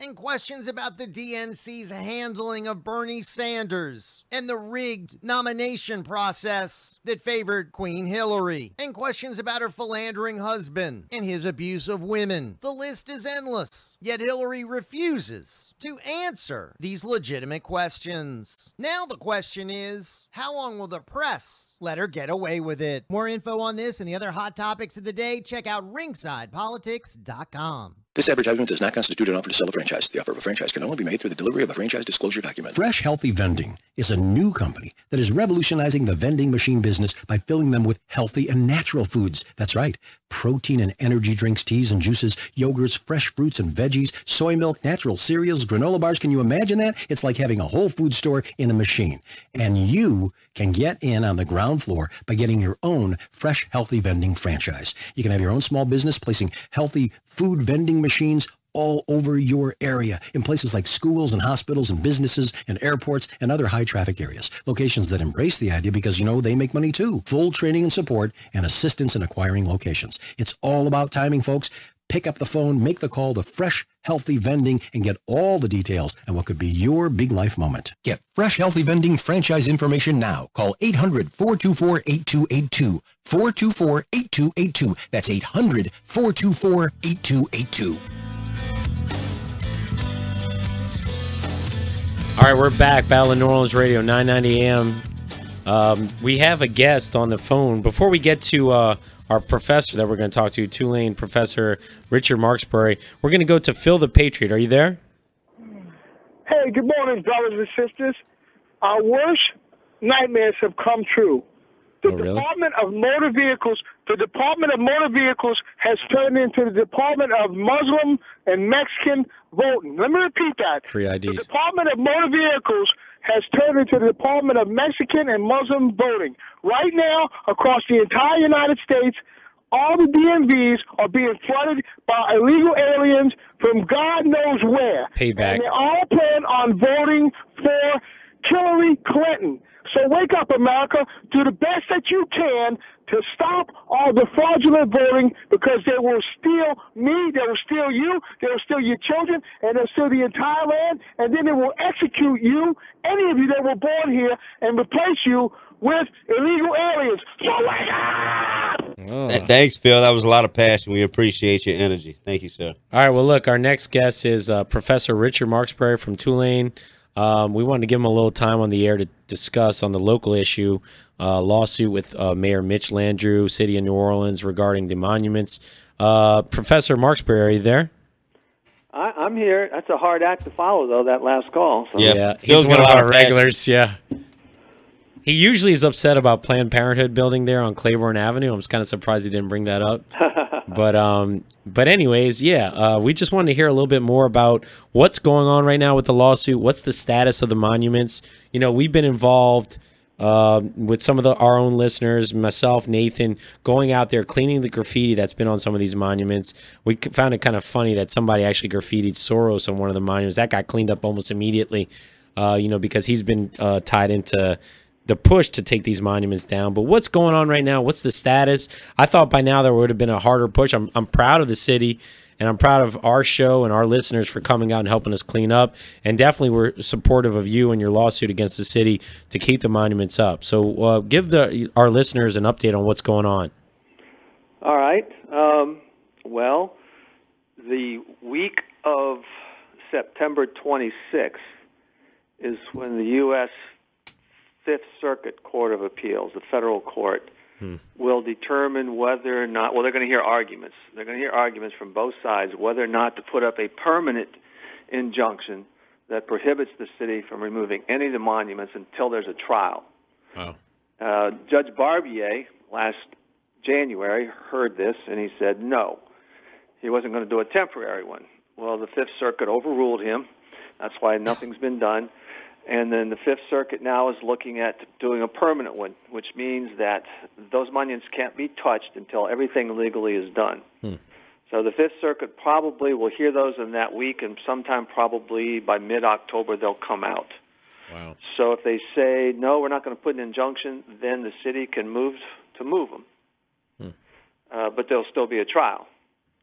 and questions about the DNC's handling of Bernie Sanders and the rigged nomination process that favored Queen Hillary, and questions about her philandering husband and his abuse of women. The list is endless, yet Hillary refuses to answer these legitimate questions. Now the question is, how long will the press let her get away with it? More info on this and the other hot topics of the day, check out ringsidepolitics.com. This advertisement does not constitute an offer to sell a franchise. The offer of a franchise can only be made through the delivery of a franchise disclosure document. Fresh Healthy Vending is a new company that is revolutionizing the vending machine business by filling them with healthy and natural foods. That's right. Protein and energy drinks, teas and juices, yogurts, fresh fruits and veggies, soy milk, natural cereals, granola bars. Can you imagine that? It's like having a whole food store in a machine. And you can get in on the ground floor by getting your own Fresh Healthy Vending franchise. You can have your own small business placing healthy food vending machines all over your area in places like schools and hospitals and businesses and airports and other high traffic areas. Locations that embrace the idea because, they make money too. Full training and support and assistance in acquiring locations. It's all about timing, folks. Pick up the phone, make the call to Fresh Healthy Vending, and get all the details on what could be your big life moment. Get Fresh Healthy Vending franchise information now. Call 800-424-8282. 424-8282. That's 800-424-8282. All right, we're back. Battle of New Orleans Radio, 990 AM. We have a guest on the phone. Before we get to our professor that we're going to talk to, Tulane Professor Richard Marksbury, we're going to go to Phil the Patriot. Are you there? Hey, good morning, brothers and sisters. Our worst nightmares have come true. The Department of Motor Vehicles has turned into the Department of Muslim and Mexican voting. Let me repeat that. Free IDs. The Department of Motor Vehicles has turned into the Department of Mexican and Muslim voting. Right now, across the entire United States, all the DMVs are being flooded by illegal aliens from God knows where. Payback. And they all plan on voting for Hillary Clinton. So wake up, America. Do the best that you can to stop all the fraudulent voting, because they will steal me, they will steal you, they will steal your children, and they'll steal the entire land, and then they will execute you, any of you that were born here, and replace you with illegal aliens. So wake up! Thanks, Phil. That was a lot of passion. We appreciate your energy. Thank you, sir. All right, well, look, our next guest is Professor Richard Marksbury from Tulane. We wanted to give him a little time on the air to discuss on the local issue, lawsuit with Mayor Mitch Landrieu, City of New Orleans, regarding the monuments. Professor Marksbury, are you there? I'm here. That's a hard act to follow, though, that last call. So. Yeah, he's one of our regulars, yeah. He usually is upset about Planned Parenthood building there on Claiborne Avenue. I'm just kind of surprised he didn't bring that up. But anyways, yeah, we just wanted to hear a little bit more about what's going on right now with the lawsuit. What's the status of the monuments? We've been involved with some of our own listeners, myself, Nathan, going out there cleaning the graffiti that's been on some of these monuments. We found it kind of funny that somebody actually graffitied Soros on one of the monuments. That got cleaned up almost immediately, because he's been tied into the push to take these monuments down. But what's going on right now? What's the status? I thought by now there would have been a harder push. I'm proud of the city, and I'm proud of our show and our listeners for coming out and helping us clean up. And definitely we're supportive of you and your lawsuit against the city to keep the monuments up. So give our listeners an update on what's going on. All right. Well, the week of September 26th is when the U.S. Fifth Circuit Court of Appeals, the federal court, will determine whether or not, well, they're going to hear arguments. They're going to hear arguments from both sides whether or not to put up a permanent injunction that prohibits the city from removing any of the monuments until there's a trial. Wow. Judge Barbier, last January, heard this, and he said no. He wasn't going to do a temporary one. Well, the Fifth Circuit overruled him. That's why nothing's been done. And then the Fifth Circuit now is looking at doing a permanent one, which means that those monuments can't be touched until everything legally is done. So the Fifth Circuit probably will hear those in that week, and sometime probably by mid-October they'll come out. Wow. So if they say, no, we're not going to put an injunction, then the city can move them. But there'll still be a trial.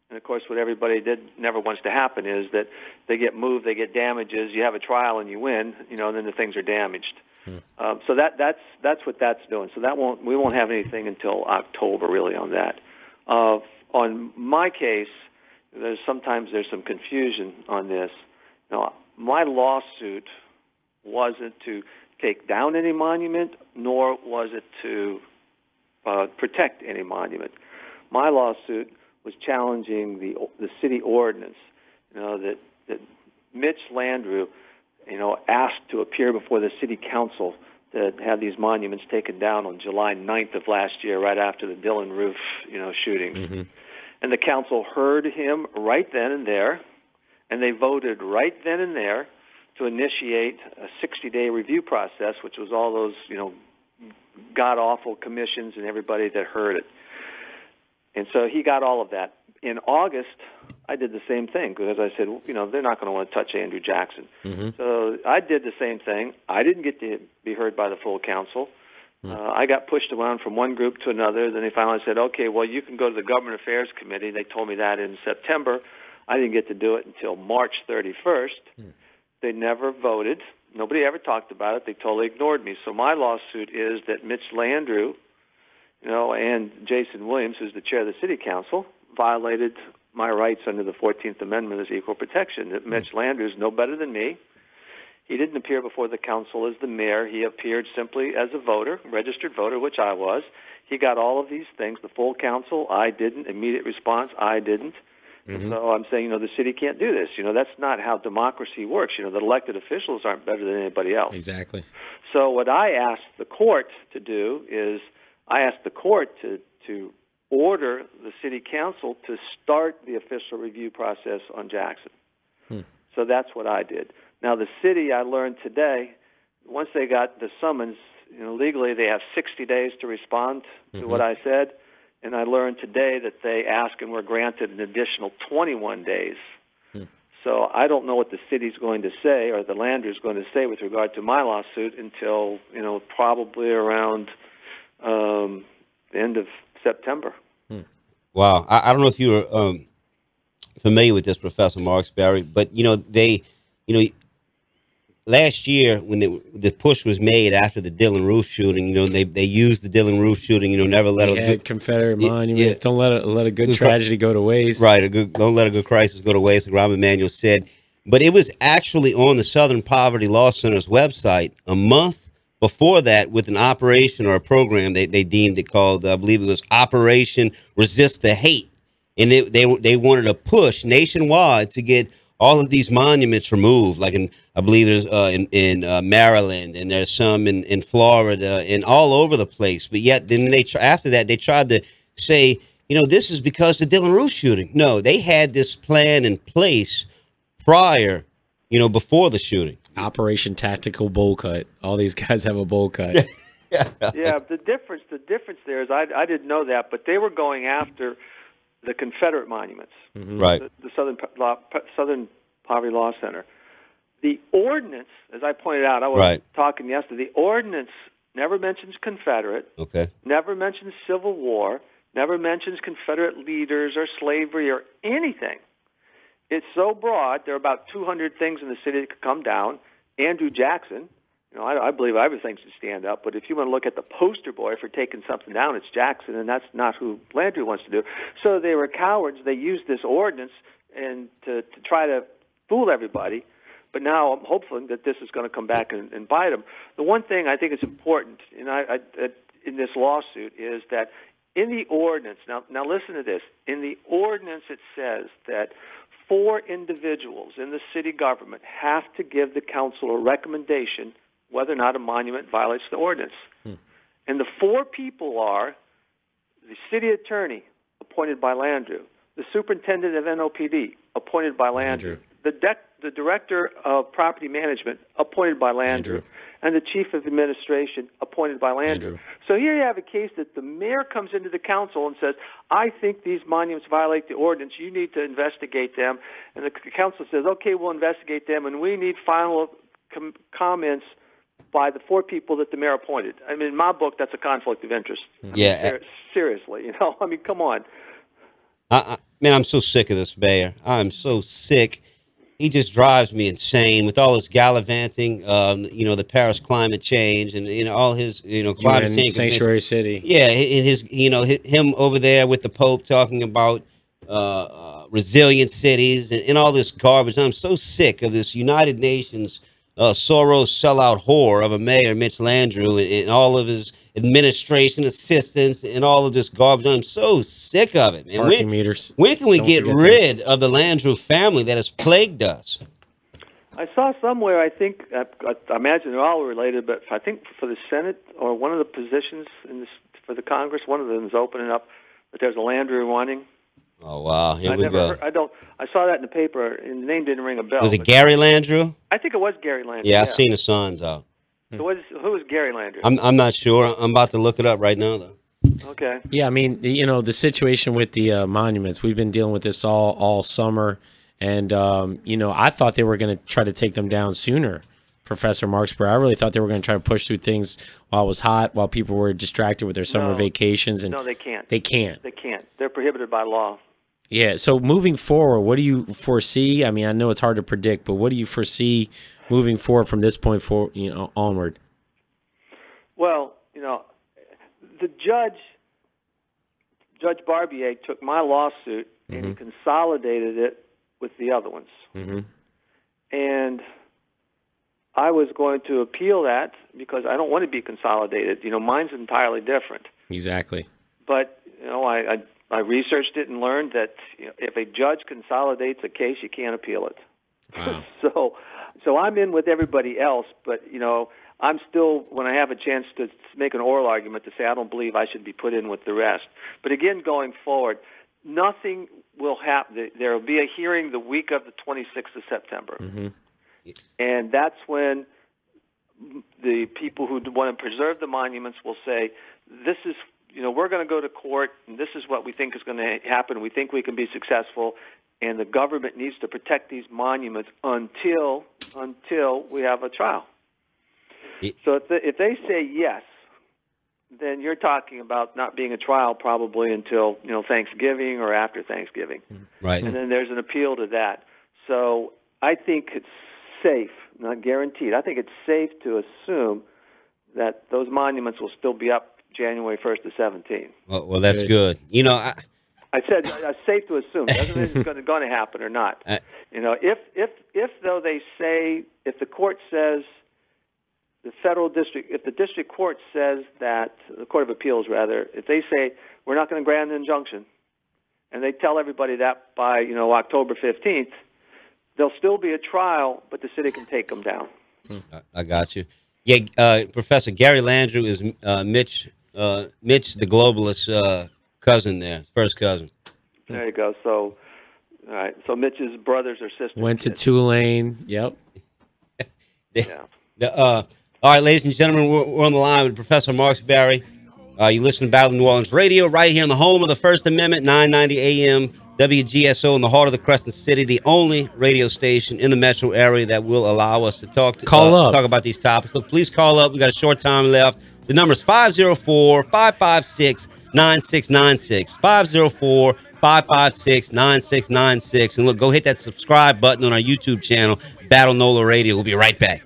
And, of course, what everybody never wants to happen is that they get moved, they get damages, you have a trial and you win, and then the things are damaged. So that's what that's doing. So we won't have anything until October, really, on that. On my case, sometimes there's some confusion on this. My lawsuit wasn't to take down any monument, nor was it to protect any monument. My lawsuit was challenging the city ordinance, that Mitch Landrieu, asked to appear before the city council to have these monuments taken down on July 9th of last year, right after the Dylan Roof, shooting. And the council heard him right then and there, and they voted right then and there to initiate a 60-day review process, which was all those, god-awful commissions and everybody that heard it. And so he got all of that. In August, I did the same thing because I said, they're not going to want to touch Andrew Jackson. So I did the same thing. I didn't get to be heard by the full council. I got pushed around from one group to another. Then they finally said, okay, well, you can go to the Government Affairs Committee. They told me that in September. I didn't get to do it until March 31st. They never voted. Nobody ever talked about it. They totally ignored me. So my lawsuit is that Mitch Landrieu, and Jason Williams, who's the chair of the city council, violated my rights under the 14th Amendment as equal protection. That Mitch Landrieu is no better than me. He didn't appear before the council as the mayor. He appeared simply as a voter, registered voter, which I was. He got all of these things. The full council, I didn't. Immediate response, I didn't. So I'm saying, the city can't do this. That's not how democracy works. The elected officials aren't better than anybody else. Exactly. So what I asked the court to do is I asked the court to order the city council to start the official review process on Jackson. So that's what I did. Now, the city, I learned today, once they got the summons, legally they have 60 days to respond to what I said. And I learned today that they asked and were granted an additional 21 days. So I don't know what the city's going to say or the Landrieu's going to say with regard to my lawsuit until, probably around the end of September. Wow. I don't know if you were familiar with this, Professor Marksbury, but, last year when the push was made after the Dylan Roof shooting, they used the Dylan Roof shooting, never let a good Confederate monuments. Don't let a good tragedy go to waste. Right. Don't let a good crisis go to waste, like Rahm Emanuel said. But it was actually on the Southern Poverty Law Center's website a month before that with an operation or a program they deemed it called, I believe it was Operation Resist the Hate. And they wanted a push nationwide to get all of these monuments removed, like I believe there's in Maryland, and there's some in Florida, and all over the place. But yet, then after that, they tried to say, this is because of the Dylan Roof shooting. No, they had this plan in place prior, before the shooting. Operation Tactical Bowl Cut. All these guys have a bowl cut. Yeah, the difference there is I didn't know that, but they were going after the Confederate monuments, right? The Southern Poverty Law Center. The ordinance, as I pointed out, I was talking yesterday. The ordinance never mentions Confederate. Okay. Never mentions Civil War. Never mentions Confederate leaders or slavery or anything. It's so broad. There are about 200 things in the city that could come down. Andrew Jackson. I believe everything should stand up, but if you want to look at the poster boy for taking something down, it's Jackson, and that's not who Landrieu wants to do. So they were cowards. They used this ordinance and to try to fool everybody, but now I'm hopeful that this is going to come back and bite them. The one thing I think is important in this lawsuit is that in the ordinance, now listen to this, in the ordinance it says that 4 individuals in the city government have to give the council a recommendation whether or not a monument violates the ordinance. And the 4 people are the city attorney, appointed by Landrieu, the superintendent of NOPD, appointed by Landrieu. The director of property management, appointed by Landrieu. And the chief of administration, appointed by Landrieu. So here you have a case that the mayor comes into the council and says, I think these monuments violate the ordinance. You need to investigate them. And the council says, okay, we'll investigate them, and we need final comments by the 4 people that the mayor appointed. I mean, in my book, that's a conflict of interest. Yeah. I mean, seriously, I mean, come on. Man, I'm so sick of this mayor. I'm so sick. He just drives me insane with all his gallivanting, the Paris climate change and, all his, climate change. Sanctuary City. Yeah, him over there with the Pope talking about resilient cities and all this garbage. I'm so sick of this United Nations Soros sellout whore of a mayor, Mitch Landrieu, and all of his administration assistants and all of this garbage. I'm so sick of it, man. Parking meters. When can we get rid of the Landrieu family that has plagued us? I saw somewhere, I think, I imagine they're all related, but I think for the Senate or one of the positions for the Congress, one of them is opening up, but there's a Landrieu running. Oh, wow. Here we go. I saw that in the paper, and the name didn't ring a bell. Was it Gary Landrieu? I think it was Gary Landrieu. Yeah, I've seen the signs out. So who was Gary Landrieu? I'm not sure. I'm about to look it up right now, though. Okay. Yeah, I mean, the situation with the monuments, we've been dealing with this all summer, and I thought they were going to try to take them down sooner, Professor Marksbury. I really thought they were going to try to push through things while it was hot, while people were distracted with their summer vacations. And no, they can't. They can't. They can't. They're prohibited by law. Yeah. So moving forward, what do you foresee? I mean, I know it's hard to predict, but what do you foresee moving forward from this point forward, onward? Well, the Judge Barbier took my lawsuit and he consolidated it with the other ones. And I was going to appeal that because I don't want to be consolidated. Mine's entirely different. Exactly. But, I researched it and learned that if a judge consolidates a case, you can't appeal it. Wow. So I'm in with everybody else, but, I'm still, when I have a chance to make an oral argument to say I don't believe I should be put in with the rest. But again, going forward, nothing will happen. There will be a hearing the week of the 26th of September. And that's when the people who want to preserve the monuments will say, this is, we're going to go to court, and this is what we think is going to happen. We think we can be successful, and the government needs to protect these monuments until we have a trial. So if they say yes, then you're talking about not being a trial probably until Thanksgiving or after Thanksgiving. Right. And then there's an appeal to that. So I think it's safe, not guaranteed. I think it's safe to assume that those monuments will still be up January 1st to 17th. Well, that's good. I said safe to assume. Doesn't mean it's going to happen or not. If though they say, if the court says, if the district court says that, the Court of Appeals rather, if they say we're not going to grant an injunction, and they tell everybody that by October 15th, there'll still be a trial, but the city can take them down. I got you. Yeah, Professor Gary Landrieu is Mitch the globalist cousin there, first cousin. There you go. So, all right. So Mitch's brothers or sisters went to Tulane. Yep. Yeah. All right, ladies and gentlemen, we're on the line with Professor Marksbury. You listen to Battle of New Orleans Radio right here in the home of the First Amendment, 990 AM, WGSO, in the heart of the Crescent City, the only radio station in the metro area that will allow us to talk about these topics. So please call up. We got a short time left. The number is 504-556-9696. 504-556-9696. And look, go hit that subscribe button on our YouTube channel, Battle Nola Radio. We'll be right back.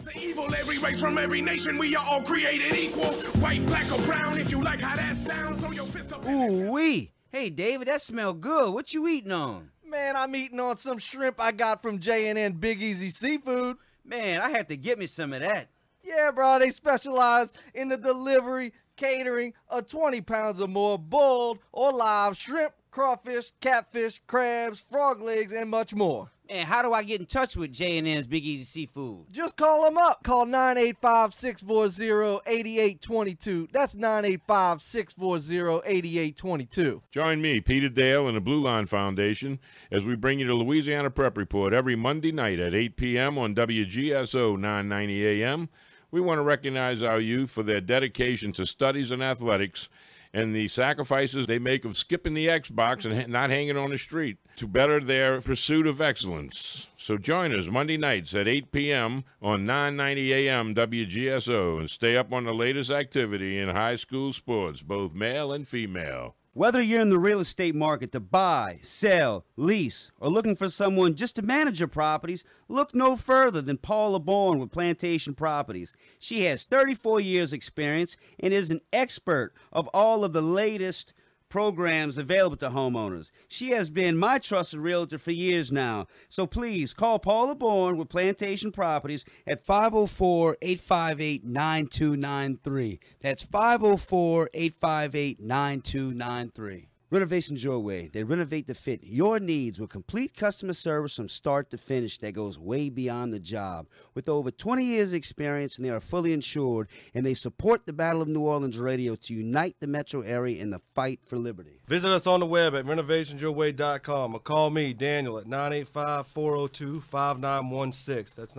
Every race from every nation, we are all created equal. White, black, or brown, if you like how that sounds, throw your fist up. Ooh-wee. Hey, David, that smell good. What you eating on? Man, I'm eating on some shrimp I got from J&N Big Easy Seafood. Man, I had to get me some of that. Yeah, bro, they specialize in the delivery, catering of 20 pounds or more boiled or live shrimp, crawfish, catfish, crabs, frog legs, and much more. And how do I get in touch with J&N's Big Easy Seafood? Just call them up. Call 985-640-8822. That's 985-640-8822. Join me, Peter Dale, and the Blue Line Foundation as we bring you the Louisiana Prep Report every Monday night at 8 p.m. on WGSO 990 AM. We want to recognize our youth for their dedication to studies and athletics and the sacrifices they make of skipping the Xbox and not hanging on the street to better their pursuit of excellence. So join us Monday nights at 8 p.m. on 990 AM WGSO and stay up on the latest activity in high school sports, both male and female. Whether you're in the real estate market to buy, sell, lease, or looking for someone just to manage your properties, look no further than Paula Bourne with Plantation Properties. She has 34 years experience and is an expert of all of the latest programs available to homeowners. She has been my trusted realtor for years now. So please call Paula Bourne with Plantation Properties at 504-858-9293. That's 504-858-9293. Renovations Your Way. They renovate to fit your needs with complete customer service from start to finish that goes way beyond the job. With over 20 years experience, and they are fully insured, and they support the Battle of New Orleans Radio to unite the metro area in the fight for liberty. Visit us on the web at renovationsyourway.com or call me, Daniel, at 985-402-5916. That's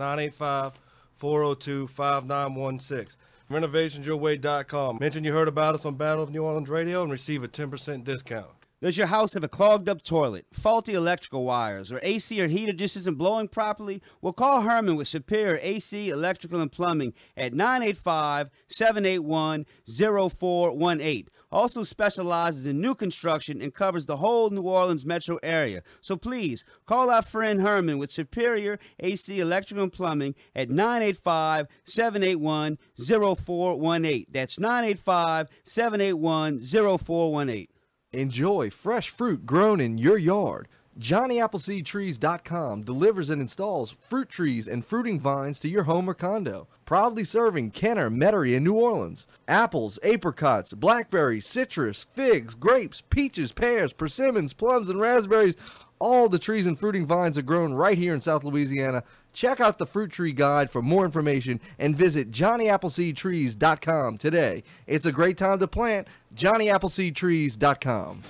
985-402-5916. renovationsyourway.com. Mention you heard about us on Battle of New Orleans Radio and receive a 10% discount. Does your house have a clogged up toilet, faulty electrical wires, or AC or heater just isn't blowing properly? Well, call Herman with Superior AC, Electrical, and Plumbing at 985-781-0418. Also specializes in new construction and covers the whole New Orleans metro area. So please, call our friend Herman with Superior AC, Electrical, and Plumbing at 985-781-0418. That's 985-781-0418. Enjoy fresh fruit grown in your yard. JohnnyAppleseedTrees.com delivers and installs fruit trees and fruiting vines to your home or condo. Proudly serving Kenner, Metairie, and New Orleans. Apples, apricots, blackberries, citrus, figs, grapes, peaches, pears, persimmons, plums, and raspberries. All the trees and fruiting vines are grown right here in South Louisiana. Check out the Fruit Tree Guide for more information and visit JohnnyAppleseedTrees.com today. It's a great time to plant. JohnnyAppleseedTrees.com.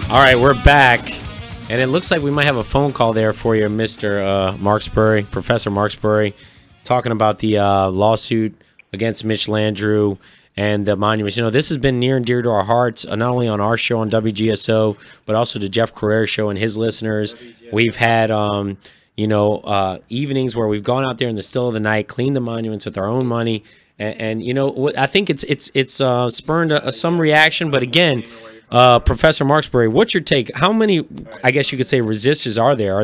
All right, we're back, and it looks like we might have a phone call there for you, Mr. Marksbury, Professor Marksbury, talking about the lawsuit against Mitch Landrieu and the monuments. You know, this has been near and dear to our hearts, not only on our show on WGSO, but also the Jeff Carrera show and his listeners. We've had, evenings where we've gone out there in the still of the night, cleaned the monuments with our own money, and you know, I think it's spurned some reaction, but again. Professor Marksbury, what's your take? How many, I guess you could say, resistors are there?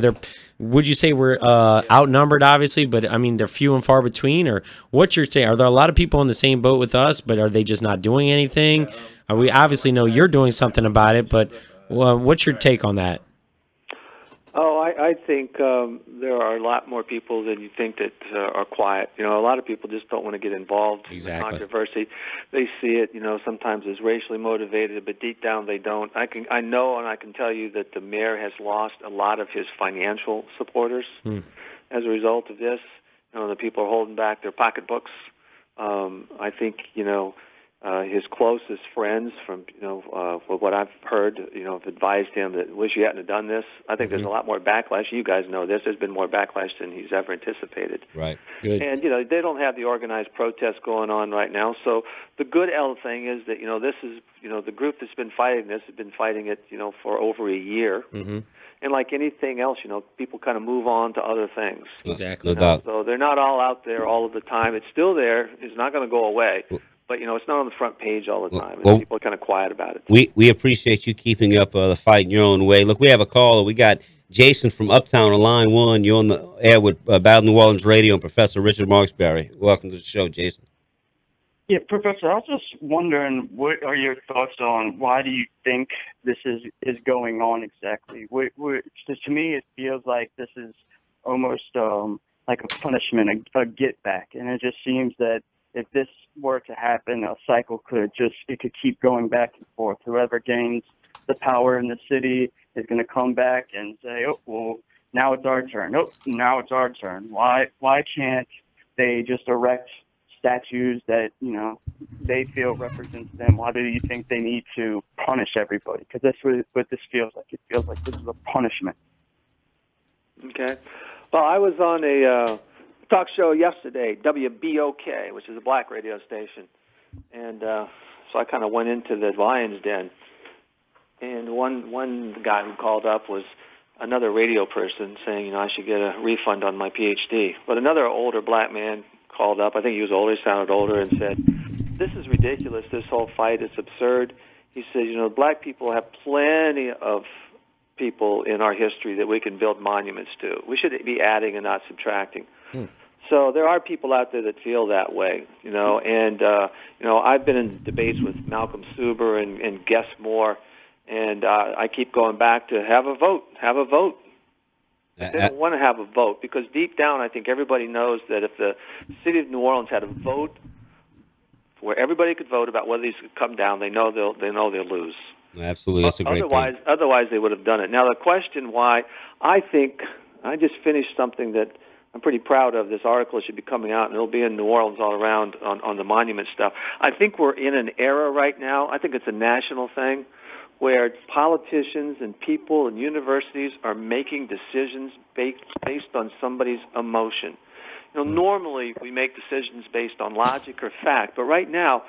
Would you say we're outnumbered, obviously, but I mean, they're few and far between? Or what's your take? Are there a lot of people in the same boat with us, but are they just not doing anything? We obviously know you're doing something about it, but what's your take on that? Oh, I think there are a lot more people than you think that are quiet. You know, a lot of people just don't want to get involved in controversy. They see it, you know, sometimes as racially motivated, but deep down they don't. I know, and I can tell you that the mayor has lost a lot of his financial supporters as a result of this. You know, the people are holding back their pocketbooks. I think, you know, his closest friends, from what I've heard, have advised him that wish he hadn't have done this. I think there's a lot more backlash. You guys know this. There's been more backlash than he's ever anticipated. Right. Good. And they don't have the organized protests going on right now. So the good thing is that this is the group that's been fighting this has been fighting it for over a year. Mm-hmm. And like anything else, people kind of move on to other things. Exactly. No doubt. So they're not all out there all of the time. It's still there. It's not going to go away. But, it's not on the front page all the time. People are kind of quiet about it. We appreciate you keeping up the fight in your own way. Look, we have a caller. We got Jason from Uptown on line 1. You're on the air with Battle New Orleans Radio and Professor Richard Marksbury. Welcome to the show, Jason. Yeah, Professor, I was just wondering, what are your thoughts on why do you think this is going on exactly? To me, it feels like this is almost like a punishment, a get back. And it just seems that if this were to happen, a cycle could keep going back and forth. Whoever gains the power in the city is going to come back and say, oh, well, now it's our turn. Oh, now it's our turn. Why can't they just erect statues that, they feel represents them? Why do you think they need to punish everybody? Because that's what this feels like. It feels like this is a punishment. Okay. Well, I was on a talk show yesterday, WBOK, which is a black radio station. And so I kind of went into the lion's den. And one guy who called up was another radio person saying, I should get a refund on my PhD. But another older black man called up. I think he was older, he sounded older, and said, this is ridiculous, this whole fight. It's absurd. He said, black people have plenty of people in our history that we can build monuments to. We should be adding and not subtracting. So there are people out there that feel that way, and, I've been in debates with Malcolm Suber and Guess Moore, and I keep going back to have a vote. They don't want to have a vote because deep down I think everybody knows that if the city of New Orleans had a vote where everybody could vote about whether these could come down, they know they'll lose. Absolutely, that's a great point. Otherwise, they would have done it. Now, the question why, I think, I just finished something that I'm pretty proud of. This article should be coming out, and it'll be in New Orleans all around on the monument stuff. I think we're in an era right now, I think it's a national thing, where politicians and people and universities are making decisions based on somebody's emotion. Normally we make decisions based on logic or fact, but right now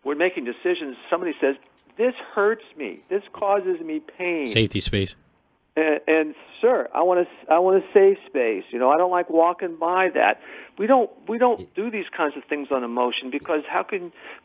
we're making decisions. Somebody says, this hurts me. This causes me pain. Safety space. And sir, I want to save space. I don't like walking by that. We don't do these kinds of things on emotion because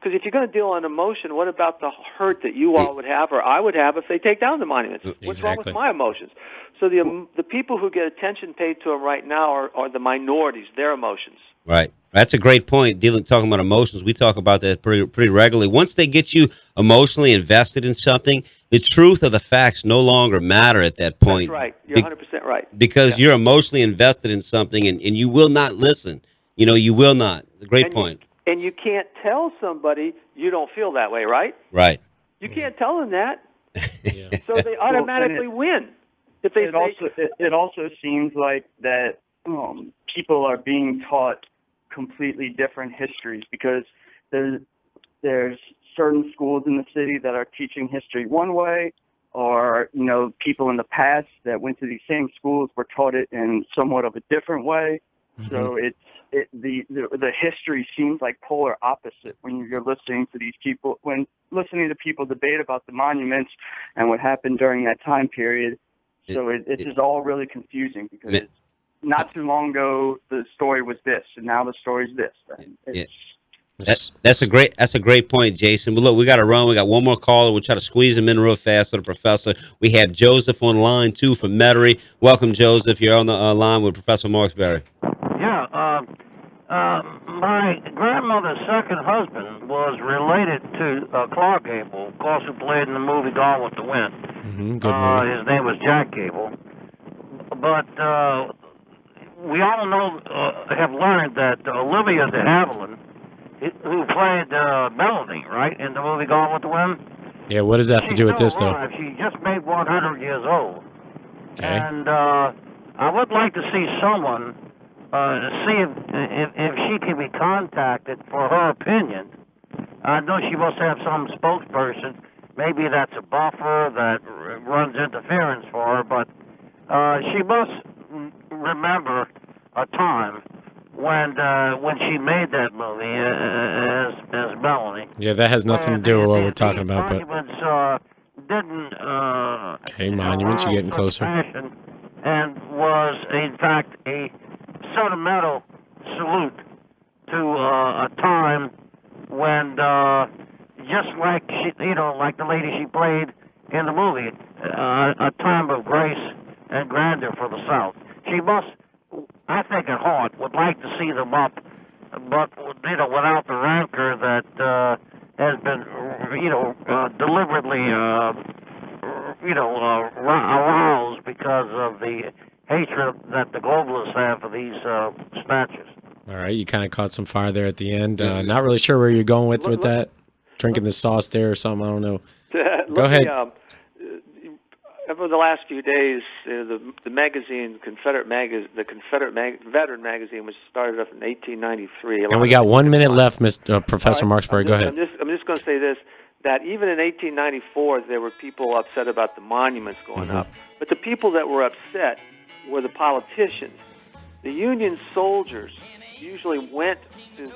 if you're going to deal on emotion, what about the hurt that you all would have or I would have if they take down the monuments? Exactly. What's wrong with my emotions? So the people who get attention paid to them right now are the minorities, their emotions. Right. That's a great point. Talking about emotions, we talk about that pretty regularly. Once they get you emotionally invested in something, the truth of the facts no longer matter at that point. That's right. You're 100% right. Because you're emotionally invested in something, and you will not listen. You will not. Great point. And you can't tell somebody you don't feel that way, right? Right. You can't tell them that. So they automatically win. If they it also seems like that people are being taught completely different histories because there's certain schools in the city that are teaching history one way, or people in the past that went to these same schools were taught it in somewhat of a different way. Mm-hmm. So the history seems like polar opposite when you're listening to these people, when listening to people debate about the monuments and what happened during that time period. So it's just all really confusing because not too long ago the story was this, and now the story's this. That's a great point, Jason. But look, we got to run. We got one more caller. We'll try to squeeze him in real fast for the professor. We have Joseph on line 2 from Metairie. Welcome, Joseph. You're on the line with Professor Marksbury. Yeah, my grandmother's second husband was related to Clark Gable, of course, who played in the movie Gone with the Wind. Mm-hmm, good movie. His name was Jack Gable. But we all have learned that Olivia de Havilland, who played Melanie, right, in the movie Gone with the Wind? Yeah, what does that have to do with this, though? She just made 100 years old. Okay. And I would like to see someone see if she can be contacted for her opinion. I know she must have some spokesperson. Maybe that's a buffer that runs interference for her, but she must remember a time when she made that movie as Melanie. Yeah, that has nothing to do with what we're talking about. But monuments didn't. Okay, monuments, you're getting closer. And was in fact a sentimental salute to a time when, just like like the lady she played in the movie, a time of grace and grandeur for the South. She must, I think, at heart, would like to see them up, but without the rancor that has been, deliberately, aroused because of the hatred that the globalists have for these statues. All right, you kind of caught some fire there at the end. Not really sure where you're going with that. Drinking the sauce there or something, I don't know. Go ahead. Over the last few days, the magazine, the Confederate Veteran magazine, was started up in 1893. And we got 1 minute left, Professor Marksbury. Go ahead. I'm just going to say this, that even in 1894, there were people upset about the monuments going up. But the people that were upset were the politicians. The Union soldiers usually went to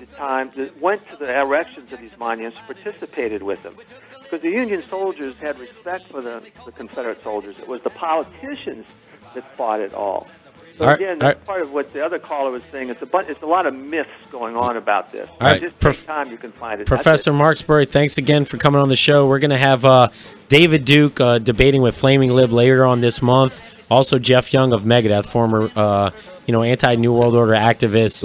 the erections of these monuments, participated with them. Because the Union soldiers had respect for the Confederate soldiers. It was the politicians that fought it all. So again, that's part of what the other caller was saying. It's a lot of myths going on about this. All right. Just take time, you can find it. Professor Marksbury, thanks again for coming on the show. We're going to have David Duke debating with Flaming Lib later on this month. Also, Jeff Young of Megadeth, former anti-New World Order activist,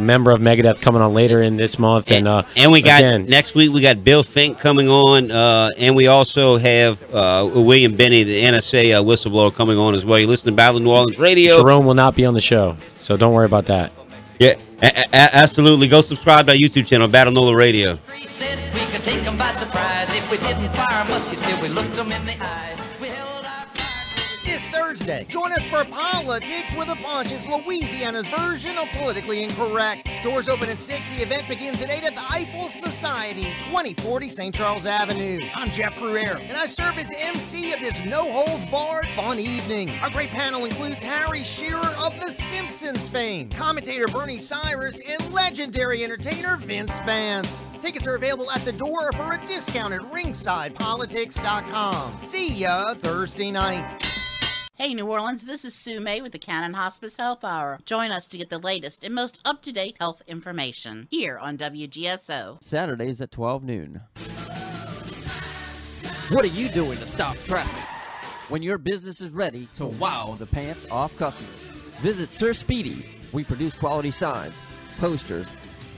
member of Megadeth, coming on later in this month. And we got next week we got Bill Fink coming on, and we also have William Benny, the NSA whistleblower, coming on as well. You listen to Battle of New Orleans Radio. Jerome will not be on the show, so don't worry about that. Yeah, absolutely. Go subscribe to our YouTube channel, Battle Nola Radio. We could take them by surprise if we didn't fire muskets till we looked them in the eye. This Thursday, join us for Politics with a Punch. It's Louisiana's version of Politically Incorrect. Doors open at 6. The event begins at 8 at the Eiffel Society, 2040 St. Charles Avenue. I'm Jeff Cruer, and I serve as MC of this no-holds-barred fun evening. Our great panel includes Harry Shearer of The Simpsons fame, commentator Bernie Cyrus, and legendary entertainer Vince Vance. Tickets are available at the door for a discount at ringsidepolitics.com. See ya Thursday night. Hey New Orleans, this is Sue May with the Cannon Hospice Health Hour. Join us to get the latest and most up-to-date health information here on WGSO. Saturdays at 12 noon. What are you doing to stop traffic? When your business is ready to wow the pants off customers, visit Sir Speedy. We produce quality signs, posters,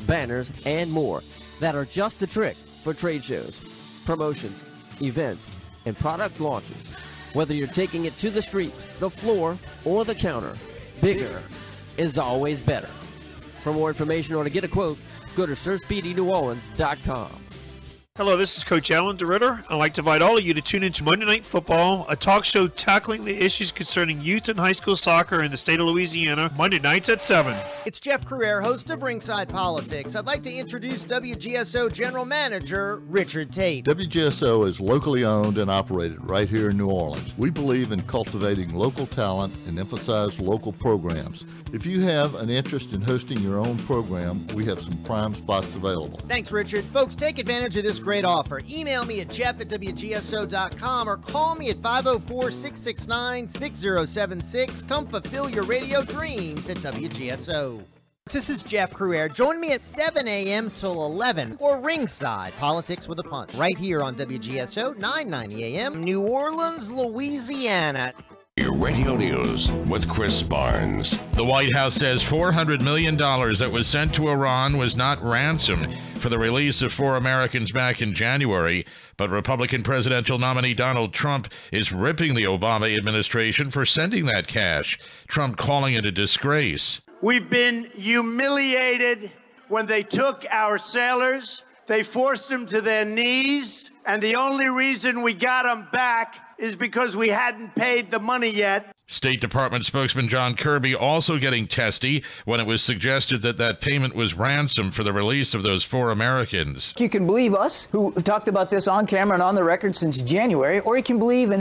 banners, and more that are just the trick for trade shows, promotions, events, and product launches. Whether you're taking it to the street, the floor, or the counter, bigger is always better. For more information or to get a quote, go to SirSpeedyNewOrleans.com. Hello, this is Coach Alan DeRitter. I'd like to invite all of you to tune into Monday Night Football, a talk show tackling the issues concerning youth and high school soccer in the state of Louisiana, Monday nights at 7. It's Jeff Cruer, host of Ringside Politics. I'd like to introduce WGSO General Manager Richard Tate. WGSO is locally owned and operated right here in New Orleans. We believe in cultivating local talent and emphasize local programs. If you have an interest in hosting your own program, we have some prime spots available. Thanks, Richard. Folks, take advantage of this great offer. Email me at jeff@wgso.com or call me at 504-669-6076. Come fulfill your radio dreams at WGSO. This is Jeff Cruer. Join me at 7 a.m. till 11 for Ringside Politics with a Punch, right here on WGSO 990 a.m. New Orleans, Louisiana. Your radio news with Chris Barnes. The White House says $400 million that was sent to Iran was not ransom for the release of 4 Americans back in January, but Republican presidential nominee Donald Trump is ripping the Obama administration for sending that cash, Trump calling it a disgrace. We've been humiliated when they took our sailors, they forced them to their knees, and the only reason we got them back is because we hadn't paid the money yet. State Department spokesman John Kirby also getting testy when it was suggested that that payment was ransom for the release of those 4 Americans. You can believe us, who have talked about this on camera and on the record since January, or you can believe in